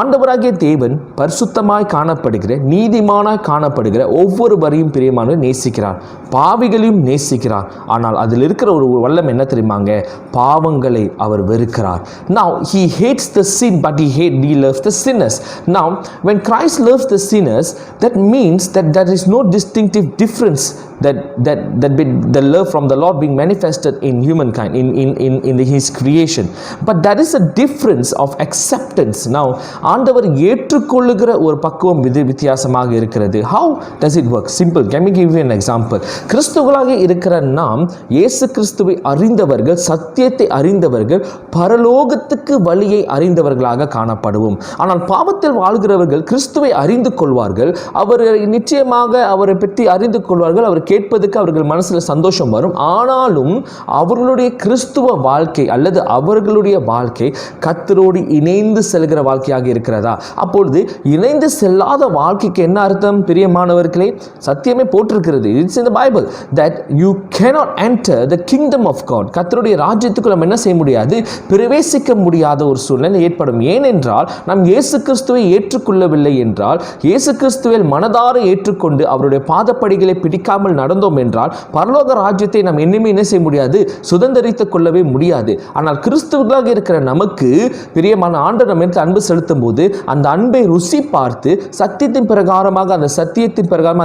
ஆண்டவராகிய தேவன் பரிசுத்தமாய் காணப்படுகிற, நீதிமானாய் காணப்படுகிற ஒவ்வொருவரையும் பிரியமானவர் நேசிக்கிறார், பாவிகளையும் நேசிக்கிறார். ஆனால் அதில் இருக்கிற ஒரு வல்லம் என்ன தெரியுமாங்க? பாவங்களை அவர் வெறுக்கிறார். Now he hates the sin, but he loves the sinners. Now when Christ loves the sinners, that means that there is no distinctive difference the love from the Lord being manifested in humankind, in his creation. But there is a difference of acceptance. Now ஆண்டவர் ஏற்றுக்கொள்ளுகிற ஒரு பக்குவம் வித்தியாசமாக இருக்கிறது. How does it work? Simple. Can we give you an example? கிறிஸ்துவர்களாக இருக்கிற நாம் இயேசு கிறிஸ்துவை அறிந்தவர்கள், சத்தியத்தை அறிந்தவர்கள், பரலோகத்துக்கு வழியை அறிந்தவர்களாக காணப்படுவோம். ஆனால் பாவத்தில் வாழ்கிறவர்கள் கிறிஸ்துவை அறிந்து கொள்வார்கள், அவர் நிச்சயமாக அவரை பற்றி அறிந்து கொள்வார்கள், அவர் கேட்பதற்கு அவர்கள் மனசில் சந்தோஷம் வரும். ஆனாலும் அவர்களுடைய கிறிஸ்துவ வாழ்க்கை அல்லது அவர்களுடைய வாழ்க்கை கர்த்தரோடு இணைந்து செல்கிற வாழ்க்கையாக இருக்கிறதா? அப்பொழுது இணைந்து செல்லாத வாழ்க்கைக்கு என்ன அர்த்தம்? பிரியமானவர்களே, சத்தியமே போட்டிருக்கிறது. It's in the Bible that you cannot enter the kingdom of God. கர்த்தருடைய ராஜ்யத்துக்கு நம்ம என்ன செய்ய முடியாது? பிரவேசிக்க முடியாத ஒரு சூழ்நிலை ஏற்படும். ஏனென்றால் நாம் இயேசு கிறிஸ்துவை ஏற்றுக்கொள்ளவில்லை என்றால், இயேசு கிறிஸ்துவில் மனதார ஏற்றுக்கொண்டு அவருடைய பாதப்படிகளை பிடிக்காமல் நடந்தோம் என்றால் பரலோக ராஜ்யத்தை நாம் என்னமே என்ன செய்ய முடியாது? சுதந்தரித்துக் கொள்ளவே முடியாது. ஆனால் கிறிஸ்துவர்களாக இருக்கிற நமக்கு பிரியமான ஆண்டவர் நம்மிடத்தில் அன்பு செலுத்தும் போது அந்த அன்பை ருசி பார்த்து, சத்தியத்தின் பிரகாரமாக அந்த சத்தியத்தின் பிரகாரமாக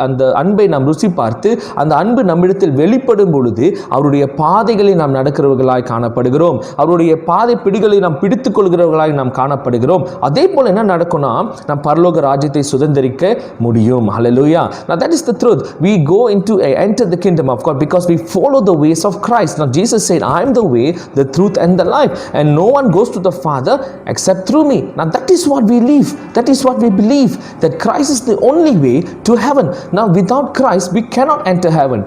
அந்த அன்பை நாம் ருசி பார்த்து, அந்த அன்பு நம்மிடத்தில் வெளிப்படும் பொழுது அவருடைய பாதைகளை நாம் நடக்கிறவர்களாய் காணப்படுகிறோம். அவருடைய பாதை பிடிகளை நாம் பிடித்துக் கொள்கிறவர்களாய் நாம் காணப்படுகிறோம். அதே போல என்ன நடக்கும்னா, நாம் பரலோக ராஜ்யத்தை சுதந்தரிக்க முடியும். Hallelujah. Now that is the truth. We go into enter the kingdom of God because we follow the ways of Christ. Now Jesus said, I am the way, the truth and the life, and no one goes to the Father except through me. Now that is what we live. That is what we believe, that Christ is the only way to heaven. Now without Christ we cannot enter heaven.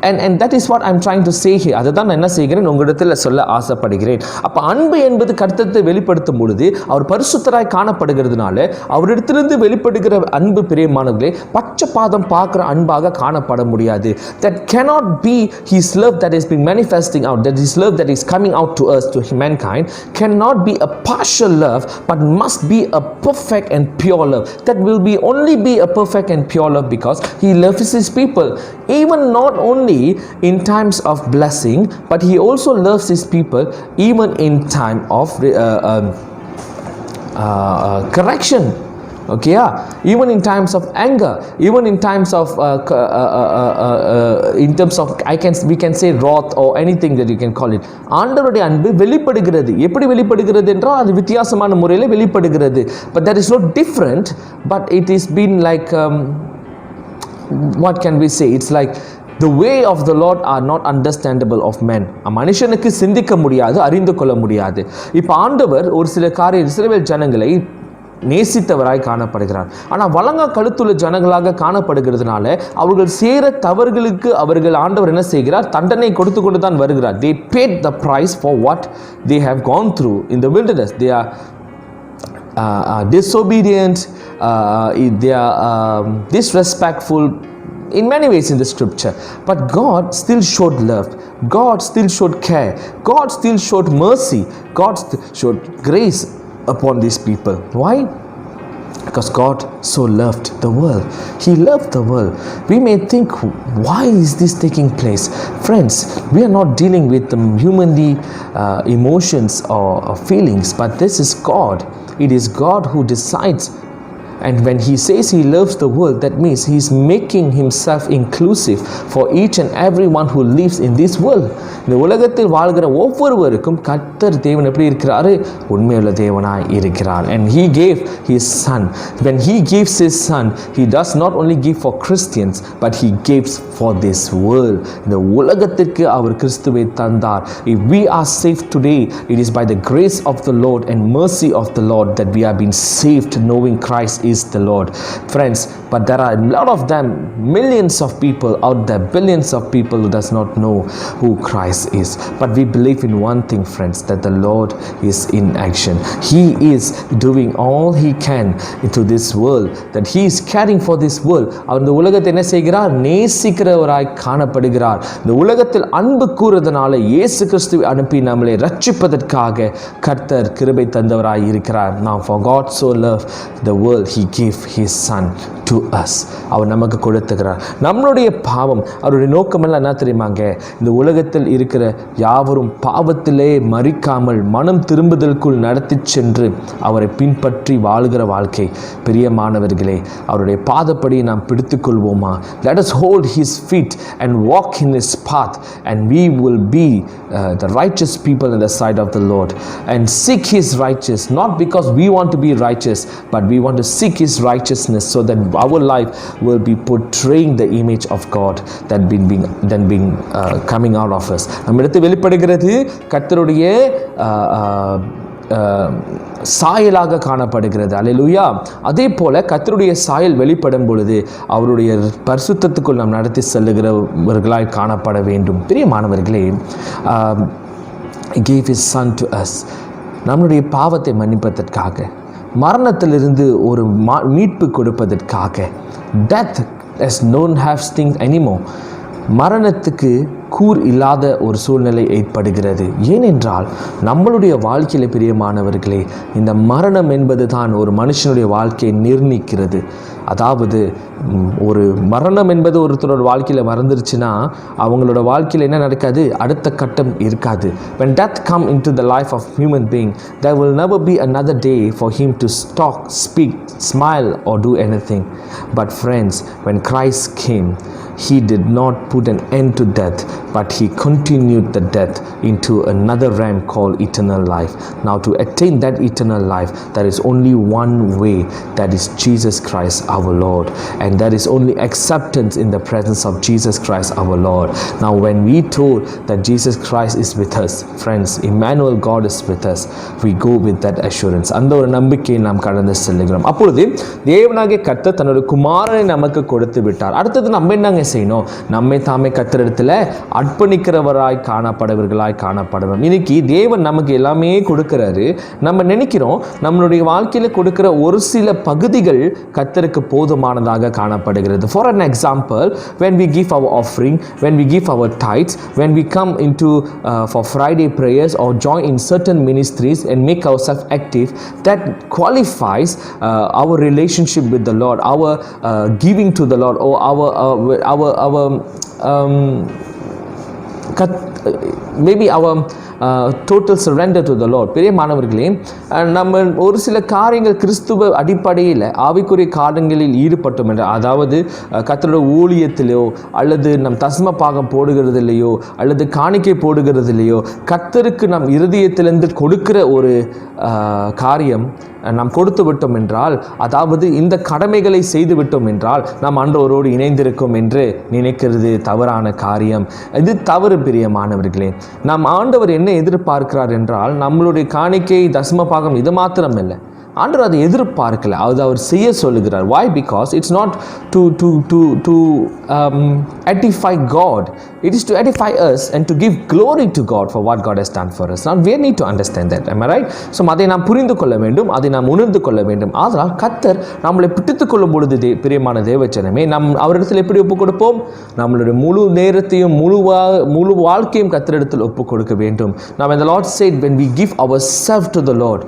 And that is what I am trying to say here. அதுதான் நான் என்ன செய்கிறேன், உங்களிடத்தில் சொல்ல ஆசைப்படுகிறேன். அப்ப அன்பு என்பது கர்த்தத்தை வெளிப்படுத்தும் பொழுது அவர் பரிசுத்தராய் காணப்படுகிறதுனால அவரிடத்திலிருந்து வெளிப்படுகிற அன்பு பிரியமானவர்களே பச்சை பாதம் பார்க்கிற அன்பாக காணப்பட முடியாது. That cannot be his love that is being manifesting out, that his love that is coming out to us, to mankind, cannot be a partial love but must be a perfect and pure love. That will be only be a perfect and pure love because he loves his people, even not only in times of blessing, but he also loves his people even in time of correction. Okay, yeah. Even in times of anger, even in times of we can say wrath or anything that you can call it. ஆண்டவருடைய அன்பு வெளிப்படுகிறது. எப்படி வெளிப்படுகிறது என்றால் அது வித்தியாசமான முறையில் வெளிப்படுகிறது. But that is not different, but it is been like what can we say? It's like the way of the Lord are not understandable of men. மனுஷனுக்கு சிந்திக்க முடியாது, அறிந்து கொள்ள முடியாது. இப்போ ஆண்டவர் ஒரு சில இஸ்ரவேல் ஜனங்களை நேசித்தவராய் காணப்படுகிறார். ஆனால் வழங்கா கழுத்துள்ள ஜனங்களாக காணப்படுகிறதுனால அவர்கள் செய்கிற தவறுகளுக்கு அவர்கள் ஆண்டவர் என்ன செய்கிறார்? தண்டனை கொடுத்து கொண்டு தான் வருகிறார். They paid the price for what they have gone through in the wilderness. They are disobedient, they are disrespectful in many ways in the scripture. But God still showed love. God still showed care. God still showed mercy. God showed grace upon these people. Why? Because God so loved the world. He loved the world. We may think, why is this taking place? Friends, we are not dealing with the humanly emotions or feelings, but this is God. It is God who decides. And when he says he loves the world, that means he is making himself inclusive for each and everyone who lives in this world. இந்த உலகத்தில் வாழ்கிற ஒவ்வொருவருக்கும் கர்த்தர் தேவன் எப்படி இருக்கிறாரு? உண்மையுள்ள தேவனாய் இருக்கிறார். And he gave his son. When he gives his son, he does not only give for Christians, but he gives for this world. இந்த உலகத்திற்கு அவர் கிறிஸ்துவை தந்தார். If we are saved today, it is by the grace of the Lord and mercy of the Lord that we have been saved, knowing Christ is the Lord. Friends, but there are a lot of them, millions of people out there, billions of people who does not know who Christ is. But we believe in one thing, friends, that the Lord is in action. He is doing all he can into this world, that he is caring for this world. அவர் இந்த உலகத்தை என்ன செய்கிறார்? நேசிக்கிறவராய் காணப்படுகிறார். இந்த உலகத்தில் அன்பு கூறுவதனால இயேசு கிறிஸ்துவை அனுப்பி நம்மளை ரட்சிப்பதற்காக கர்த்தர் கிருபை தந்தவராய் இருக்கிறார். Now for God so loved the world, he He gave His Son to us. அவர் நமக்கு கொடுத்துக்கிறார். நம்மளுடைய பாவம், அவருடைய நோக்கமெல்லாம் என்ன தெரியுமாங்க? இந்த உலகத்தில் இருக்கிற யாவரும் பாவத்திலே மறிக்காமல் மனம் திரும்புதலுக்குள் நடத்தி சென்று அவரை பின்பற்றி வாழ்கிற வாழ்க்கை. பிரியமானவர்களே, அவருடைய பாதப்படி நாம் பிடித்துக்கொள்வோமா? Let us hold His feet and walk in His path, and we will be the righteous people in the sight of the Lord, and seek His righteousness, not because we want to be righteous, but we want to seek His righteousness so that our life will be portraying the image of God that being coming out of us. நம்மிடத்தில் வெளிப்படுகிறது கர்த்தருடைய சாயலாக காணப்படுகிறது. அல்லேலூயா. அதே போல கர்த்தருடைய சாயல் வெளிப்படும் பொழுது அவருடைய பரிசுத்தத்துக்குள் நாம் நடத்தி செல்லுகிறவர்களாய் காணப்பட வேண்டும். பிரியமானவர்களே, He gave His Son to us. நம்முடைய பாவத்தை மன்னிப்பதற்காக, மரணத்திலிருந்து ஒரு மீட்பு கொடுப்பதற்காக. Death has don't have sting anymore. மரணத்துக்கு கூர் இல்லாத ஒரு சூழ்நிலை ஏற்படுகிறது. ஏனென்றால் நம்மளுடைய வாழ்க்கையில் பிரியமானவர்களே, இந்த மரணம் என்பது தான் ஒரு மனுஷனுடைய வாழ்க்கையை நிர்ணயிக்கிறது. அதாவது ஒரு மரணம் என்பது ஒருத்தரோட வாழ்க்கையில் மறந்துருச்சுன்னா அவங்களோட வாழ்க்கையில் என்ன நடக்காது? அடுத்த கட்டம் இருக்காது. When death come into the life of human being, there will never be another day for him to talk, speak, smile or do anything. But friends, when Christ came, He did not put an end to death, but He continued the death into another realm called eternal life. Now to attain that eternal life, there is only one way, that is Jesus Christ our Lord, and there is only acceptance in the presence of Jesus Christ our Lord. Now when we told that Jesus Christ is with us, friends, Emmanuel, God is with us, we go with that assurance. அந்த ஒரு நம்பிக்கையை நாம் கடந்து செல்கிறோம். அப்பொழுது தேவனாகிய கர்த்தர் தன்னுடைய குமாரனை நமக்கு கொடுத்து விட்டார். அடுத்தது நம்ம என்னங்க செய்யணும்? நம்மை தாமே கர்த்தரிடத்தில் அர்ப்பணிக்கிறவராய் காணப்படுவர்களாய் காணப்படுவோம். இன்னைக்கு தேவன் நமக்கு எல்லாமே கொடுக்கிறாரு. நம்ம நினைக்கிறோம் நம்மளுடைய வாழ்க்கையில் கொடுக்கிற ஒரு சில பகுதிகள் கர்த்தருக்கு போதுமானதாக காணப்படுகிறது. For an example, when we give our offering, when we give our tithes, when we come into for Friday prayers or join in certain ministries and make ourselves active, that qualifies our relationship with the Lord, our giving to the Lord, or maybe our total surrender to the Lord. பிரியமானவர்களே, நம்ம ஒரு சில காரியங்கள் கிறிஸ்துவ அடிப்படையில் ஆவிக்குரிய காரியங்களில் ஈடுபட்டோம் என்ற, அதாவது கர்த்தருடைய ஊழியத்திலேயோ அல்லது நம் தசம பாகம் போடுகிறதில்லையோ அல்லது காணிக்கை போடுகிறதில்லையோ கர்த்தருக்கு நம் இருதயத்திலிருந்து கொடுக்கிற ஒரு காரியம் நாம் கொடுத்து விட்டோம் என்றால், அதாவது இந்த கடமைகளை செய்து விட்டோம் என்றால் நாம் ஆண்டவரோடு இணைந்திருக்கும் என்று நினைக்கிறது தவறான காரியம். இது தவறு. பிரியமானவர்களே, நாம் ஆண்டவர் என்ன எதிர்பார்க்கிறார் என்றால், நம்மளுடைய காணிக்கை தசம பாகம் இது மாத்திரம் இல்லை, ஆண்டவர் அதை எதிர்பார்க்கல, அது அவர் செய்ய சொல்லுகிறார். Why? Because it's not to edify God, it is to edify us and to give glory to God for what God has done for us. Now we need to understand that. Am I right? So அதை நாம் புரிந்து கொள்ள வேண்டும், அதை நாம் உணர்ந்து கொள்ள வேண்டும். ஆதலால் கர்த்தர் நம்மளை பிடித்துக் கொள்ளும் பொழுது பிரியமான தேவச்சனமே, நம் அவரிடத்தில் எப்படி ஒப்புக் கொடுப்போம்? நம்மளுடைய முழு நேரத்தையும் முழு வாழ்க்கையும் கர்த்தரிடத்தில் ஒப்புக் கொடுக்க வேண்டும். Now when the Lord said, when we give ourselves to the Lord,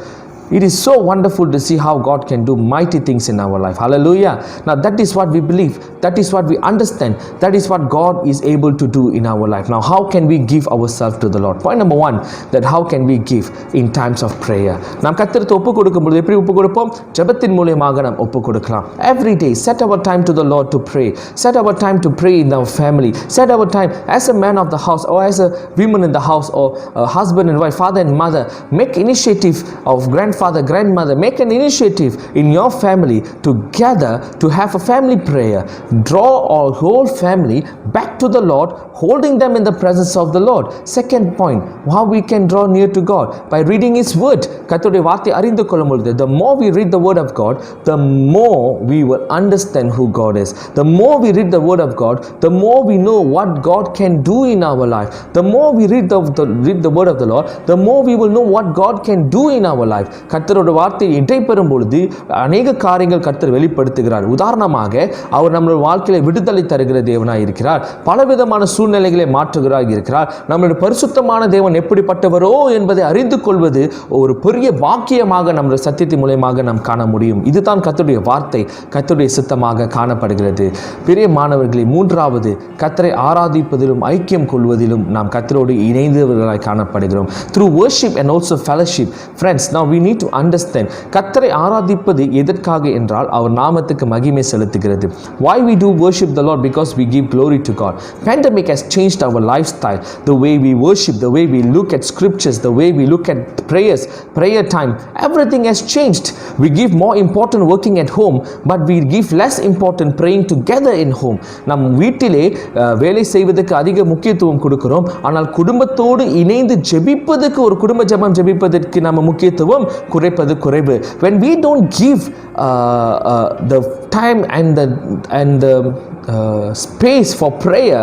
it is so wonderful to see how God can do mighty things in our life. Hallelujah. Now that is what we believe. That is what we understand. That is what God is able to do in our life. Now how can we give ourselves to the Lord? Point number one, that how can we give in times of prayer? நாம் கர்த்தருக்கு ஒப்பு கொடுக்கும்போது எப்படி ஒப்பு கொடுப்போம்? ஜெபத்தின் மூலமாக நாம் ஒப்பு கொடுக்கலாம். Every day set our time to the Lord to pray. Set our time to pray in our family. Set our time as a man of the house or as a woman in the house, or a husband and wife, father and mother. Make initiative of grandfather, grandmother, make an initiative in your family to gather to have a family prayer. Draw our whole family back to the Lord, holding them in the presence of the Lord. Second point, how we can draw near to God? By reading His word. கர்த்தருடைய வார்த்தை அறிந்து கொள்ளும் பொழுது, the more we read the word of God, the more we will understand who God is. The more we read the word of God, the more we know what God can do in our life. The more we read the word of the Lord, the more we will know what God can do in our life. கர்த்தரோட வார்த்தை இடைப்பெறும் பொழுது அநேக காரியங்கள் கர்த்தர் வெளிப்படுத்துகிறார். உதாரணமாக அவர் நம்மளுடைய வாழ்க்கையில விடுதலை தருகிற தேவனாய் இருக்கிறார். பலவிதமான சூழ்நிலைகளை மாற்றுகிறார் இருக்கிறார். நம்மளுடைய பரிசுத்தமான தேவன் எப்படிப்பட்டவரோ என்பதை அறிந்து கொள்வது ஒரு பெரிய பாக்கியமாக நம்முடைய சத்தியத்தின் மூலமாக நாம் காண முடியும். இதுதான் கர்த்தருடைய வார்த்தை, கர்த்தருடைய சித்தமாக காணப்படுகிறது. பெரிய மாணவர்களை, மூன்றாவது கர்த்தரை ஆராதிப்பதிலும் ஐக்கியம் கொள்வதிலும் நாம் கர்த்தரோடு இணைந்தவர்களாய் காணப்படுகிறோம். Through worship and also fellowship. Friends, now we need to understand. கர்த்தரை ஆராதிப்பது எதற்காக என்றால் அவர் நாமத்துக்கு மகிமை செலுத்துகிறது. Why we do worship the Lord? Because we give glory to God. Pandemic has changed our lifestyle, the way we worship, the way we look at scriptures, the way we look at prayers, prayer time. Everything has changed. We give more important working at home, but we give less important praying together in home. நம் வீட்டிலே வேலை செய்வதற்கு அதிக முக்கியத்துவம் கொடுக்கிறோம். ஆனால் குடும்பத்தோடு இணைந்து ஜெபிப்பதற்கு, ஒரு குடும்ப ஜெபம் ஜெபிப்பதற்கு நம்ம முக்கியத்துவம் குறைப்பது குறைவு. When we don't give the time and the space for prayer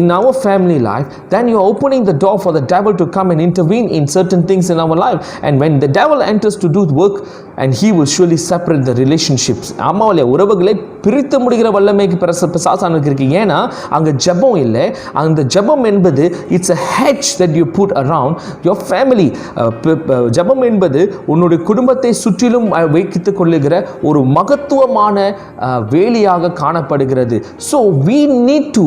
in our family life, then you are opening the door for the devil to come and intervene in certain things in our life. And when the devil enters to do work, and he will surely separate the relationships. ஆமாவில்லை, உறவுகளை பிரித்து முடிகிற வல்லமைக்கு பிசாசானுக்கு இருக்கு. ஏன்னா அங்கே ஜெபம் இல்லை. அந்த ஜெபம் என்பது it's a hedge that you put around your family. ஜெபம் என்பது உன்னுடைய குடும்பத்தை சுற்றிலும் வைத்துக் கொள்ளுகிற ஒரு மகத்துவமான வேலியாக காணப்படுகிறது. So we need to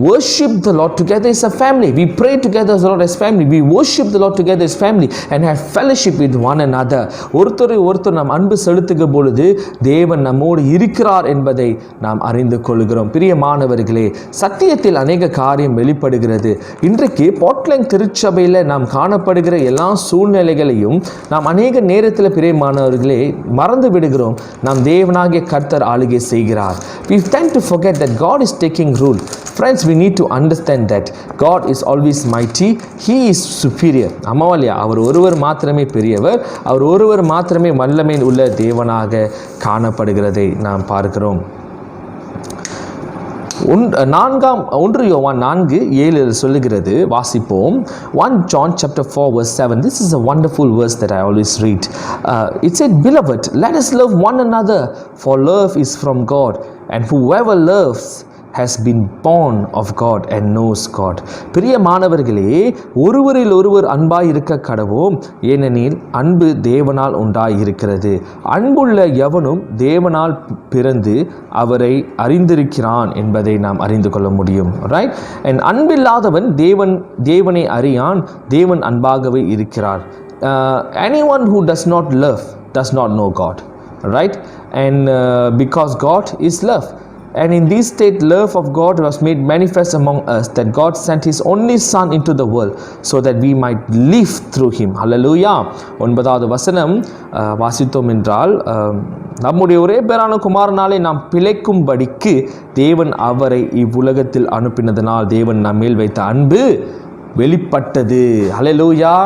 worship the Lord together as a family. We pray together as the Lord as family. We worship the Lord together as family and have fellowship with one another. ஒருத்தரை ஒருத்தர் நாம் அன்பு செலுத்துகிற பொழுது தேவன் நம்மோடு இருக்கிறார் என்பதை நாம் அறிந்து கொள்கிறோம். பிரியமானவர்களே, சத்தியத்தில் அநேக காரியம் வெளிப்படுகிறது. இன்றைக்கு போர்ட்லேண்ட் திருச்சபையில் நாம் காணப்படுகிற எல்லா சூழ்நிலைகளையும் நாம் அநேக நேரத்தில் பிரியமானவர்களே மறந்து விடுகிறோம். நாம் தேவனாகிய கர்த்தர் ஆளுகை செய்கிறார். We tend to forget that God is taking rule. Friends, we need to understand that God is always mighty. He is superior. அம்மாவல்லையா, அவர் ஒருவர் மாத்திரமே பெரியவர், அவர் ஒருவர் மாத்திரமே வல்லமை உள்ள தேவனாக காணப்படுகிறதை நாம் பார்க்கிறோம். 1 யோவான் 4:7 சொல்லுகிறது, வாசிப்போம். 1 John chapter 4 verse 7. This is a wonderful verse that I always read. It said, "Beloved, let us love one another, for love is from God, and whoever loves has been born of God and knows God." பிரியமானவர்களே, ஒருவரில் ஒருவர் அன்பாய் இருக்க கடவோம், ஏனெனில் அன்பு தேவனால் உண்டாய் இருக்கிறது. அன்புள்ள எவனும் தேவனால் பிறந்து அவரை அறிந்திருக்கிறான் என்பதை நாம் அறிந்து கொள்ள முடியும். ரைட்? அண்ட் அன்பில்லாதவன் தேவனை அறியான், தேவன் அன்பாகவே இருக்கிறார். Anyone who does not love does not know God. Right? And because God is love. And in this state, love of God was made manifest among us, that God sent His only Son into the world, so that we might live through Him. Hallelujah. 9வது வசனம் வாசித்தோம் என்றால், நம்முடைய ஒரே பேரான குமாரனாலே நாம் பிழைக்கும்படிக்கு தேவன் அவரை இவ்வுலகத்தில் அனுப்பினதனால் தேவன் நம்மேல் வைத்த அன்பு வெளிப்பட்டது. Hallelujah.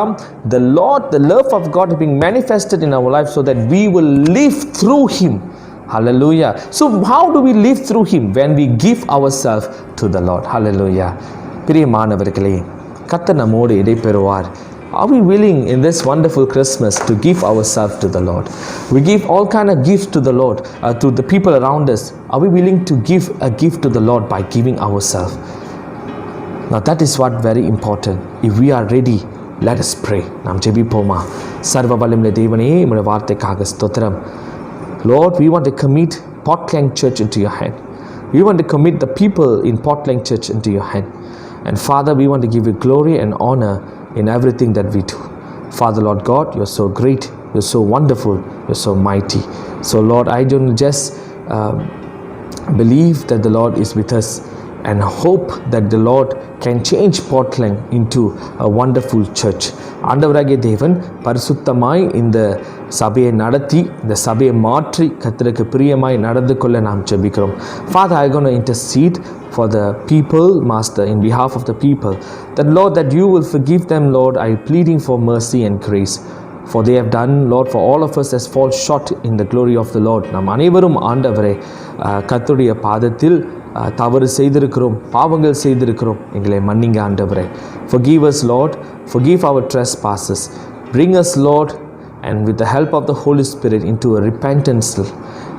The love of God is being manifested in our life so that we will live through Him. Hallelujah. So how do we live through Him? When we give ourselves to the Lord. Hallelujah. பிரியமானவர்களே, கர்த்தர் நம்மோடு இடைப்பெறுவார். Are we willing in this wonderful Christmas to give ourselves to the Lord? We give all kind of gifts to the Lord, to the people around us. Are we willing to give a gift to the Lord by giving ourselves? Now that is what very important. If we are ready, let us pray. நாம் ஜெபிப்போமா? சர்வ வல்லமையுள்ள தேவனே, உம்முடைய வார்த்தைக்காக ஸ்தோத்திரம். Lord, we want to commit Portland Church into your hand. We want to commit the people in Portland Church into your hand. And Father, we want to give you glory and honor in everything that we do. Father, Lord God, you're so great, you're so wonderful, you're so mighty. So Lord, I don't just believe that the Lord is with us and hope that the Lord can change Portland into a wonderful church. ஆண்டவராகிய தேவன் பரிசுத்தமாய் இந்த சபையை நடத்தி, இந்த சபையை மாற்றி கர்த்தருக்கு பிரியமாய் நடந்து கொள்ள நாம் ஜெபிக்கிறோம். Father, I'm going to intercede for the people, Master, in behalf of the people, that Lord, that you will forgive them, Lord. I'm pleading for mercy and grace. For they have done, Lord, for all of us has fall short in the glory of the Lord. நாம் அனைவரும் ஆண்டவரே கர்த்தருடைய பாதத்தில் தவறு செய்திருக்கிறோம், பாவங்கள் செய்திருக்கிறோம். எங்களை மன்னிங்க ஆண்டவரே. Forgive us, Lord. Forgive our trespasses. Bring us, Lord, and with the help of the Holy Spirit into a repentance,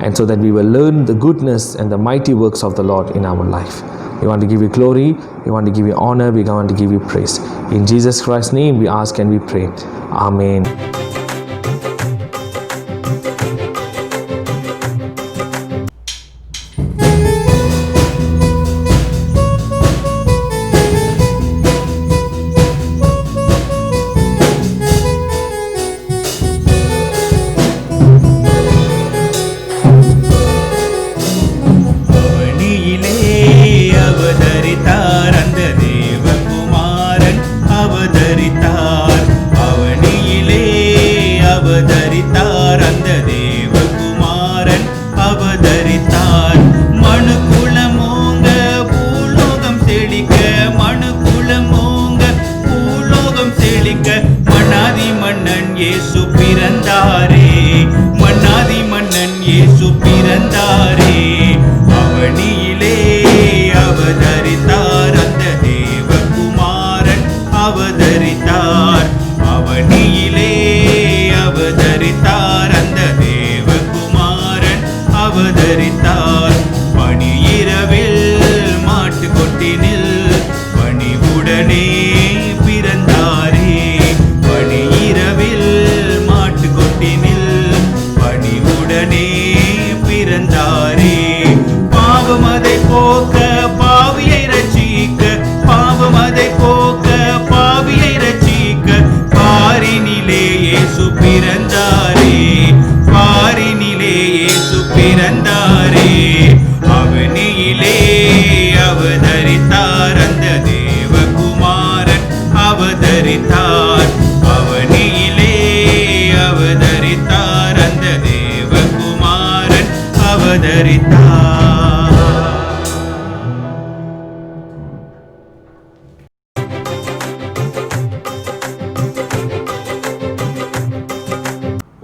and so that we will learn the goodness and the mighty works of the Lord in our life. We want to give you glory, we want to give you honor, we want to give you praise. In Jesus Christ's name we ask and we pray. Amen. அவனியிலே அவதரித்தார் அந்த தேவகுமாரன் அவதரித்தார். அவனியிலே அவதரித்தார் அந்த தேவகுமாரன் அவதரித்தார். மனுக்குலமோங்க பூலோகம் செழிக்க, மனுக்குலமோங்க பூலோகம் செழிக்க, மன்னாதி மன்னன் இயேசு பிறந்தாரே, மன்னாதி மன்னன் இயேசு பிறந்தாரே. அவனியிலே அவதரித்தார் அந்த தேவகுமாரன் அவதரித்தார். அவனியிலே அவதரித்தார் அந்த தேவகுமாரன் அவதரித்தார். பனியிரவில் மாட்டு கொட்டினில் பணிவுடனே பிறந்தாரே, பனியிரவில் மாட்டு கொட்டினில் பணிவுடனே பிறந்தாரே. பாவமதை போக்க பாவியை ரட்சிக்க, பாவமதை போக்க பாவியை ரட்சிக்க, பாரினிலே இயேசு பிறந்தாரே, பாரினிலே இயேசு பிறந்தாரே. அவனியிலே அவதரித்தார் அந்த தேவகுமாரன் அவதரித்தார். அவனியிலே அவதரித்தார் அந்த தேவகுமாரன் அவதரித்தார்.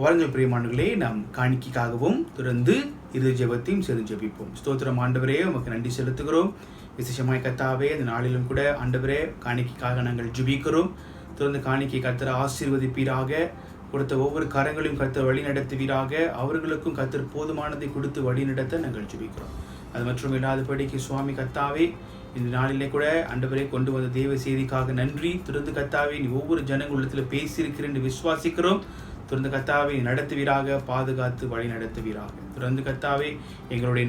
வாருங்கள் பிரியமானவர்களே, நாம் காணிக்கைக்காகவும் தொடர்ந்து இரு ஜெபத்தையும் சேர்ந்து ஜெபிப்போம். ஸ்தோத்திரம் ஆண்டவரே, உமக்கு நன்றி செலுத்துகிறோம். விசேஷமாய் கர்த்தாவே, இந்த நாளிலும் கூட ஆண்டவரே காணிக்கைக்காக நாங்கள் ஜெபிக்கிறோம். தொடர்ந்து காணிக்கை கர்த்தர் ஆசீர்வதிப்பீராக, கொடுத்த ஒவ்வொரு கரங்களையும் கர்த்தர் வழி நடத்துவீராக. அவர்களுக்கும் கர்த்தர் போதுமானதை கொடுத்து வழி நடத்த நாங்கள் ஜெபிக்கிறோம். அது மற்றும் இல்லாதபடிக்கு சுவாமி கர்த்தாவே, இந்த நாளிலே கூட ஆண்டவரே கொண்டு வந்த தேவ செய்திக்காக நன்றி. தொடர்ந்து கர்த்தாவே, நீ ஒவ்வொரு ஜனங்களிடத்தில் பேசியிருக்கிறேன் என்று விசுவாசிக்கிறோம். தொடர்ந்து கர்த்தாவே நடத்துவீராக, பாதுகாத்து வழி நடத்துவீராக. தொடர்ந்து கர்த்தாவே, எங்களுடைய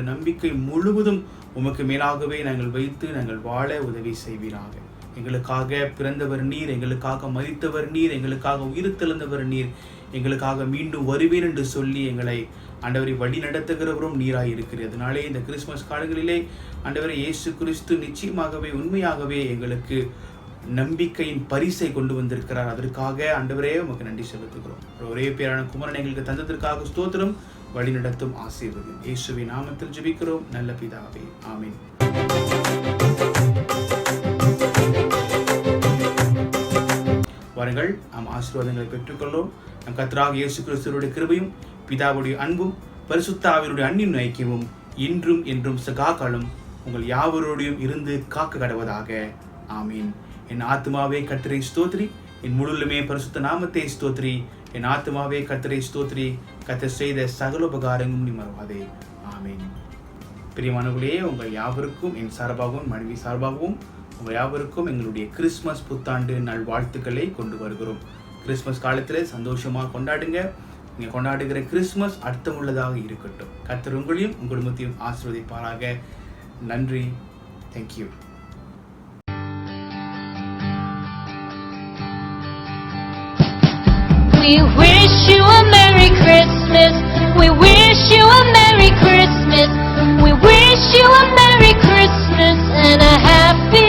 நம்பிக்கை முழுவதும் உமக்கு மேலாகவே நாங்கள் வைத்து நாங்கள் வாழ உதவி செய்வீராக. எங்களுக்காக பிறந்தவர் நீர், எங்களுக்காக மரித்தவர் நீர், எங்களுக்காக உயிர் தெழுந்தவர் நீர், எங்களுக்காக மீண்டும் வருவீர் என்று சொல்லி எங்களை ஆண்டவரை வழி நடத்துகிறவரும் நீராய் இருக்கிறது. அதனாலே இந்த கிறிஸ்துமஸ் காலங்களிலே ஆண்டவரை இயேசு கிறிஸ்து நிச்சயமாகவே உண்மையாகவே எங்களுக்கு நம்பிக்கையின் பரிசை கொண்டு வந்திருக்கிறார். அதற்காக ஆண்டவரே உமக்கு நன்றி செலுத்துகிறோம். ஒரே பேரான குமரன் எங்களுக்கு தந்ததற்காக ஸ்தோத்திரம். வழி நடத்தும் ஆசீர்வதியும் இயேசுவின் நாமத்தில் ஜெபிக்கிறோம் நல்ல பிதாவே, ஆமென். வாருங்கள், நாம் ஆசீர்வாதங்களை பெற்றுக்கொள்வோம். நம் கர்த்தராகிய இயேசு கிறிஸ்துவினுடைய கிருபையும் பிதாவுடைய அன்பும் பரிசுத்த ஆவியுடைய அன்பின் ஐக்கியமும் இன்றும் என்றும் சதா காலம் உங்கள் யாவரோடையும் இருந்து காக்க கடவதாக. ஆமீன். என் ஆத்மாவே கர்த்தரை ஸ்தோத்ரி, என் முழுலுமே பரிசுத்த நாமத்தை ஸ்தோத்ரி. என் ஆத்மாவே கர்த்தரை ஸ்தோத்ரி, கர்த்தர் செய்த சகல உபகாரங்களும் நீ மறவாதே. ஆமீன். பிரியமானவர்களே, உங்கள் யாவருக்கும் என் சார்பாகவும் மனைவி சார்பாகவும் உங்கள் யாவருக்கும் எங்களுடைய கிறிஸ்மஸ் புத்தாண்டு நல்வாழ்த்துக்களை கொண்டு வருகிறோம். கிறிஸ்மஸ் காலத்தில் சந்தோஷமாக கொண்டாடுங்க. நீங்கள் கொண்டாடுகிற கிறிஸ்மஸ் அர்த்தமுள்ளதாக இருக்கட்டும். கர்த்தர் உங்களையும் உங்கள் குடும்பத்தையும் ஆசீர்வதிப்பாராக. நன்றி. Thank you. We wish you a Merry Christmas. We wish you a Merry Christmas. We wish you a Merry Christmas and a Happy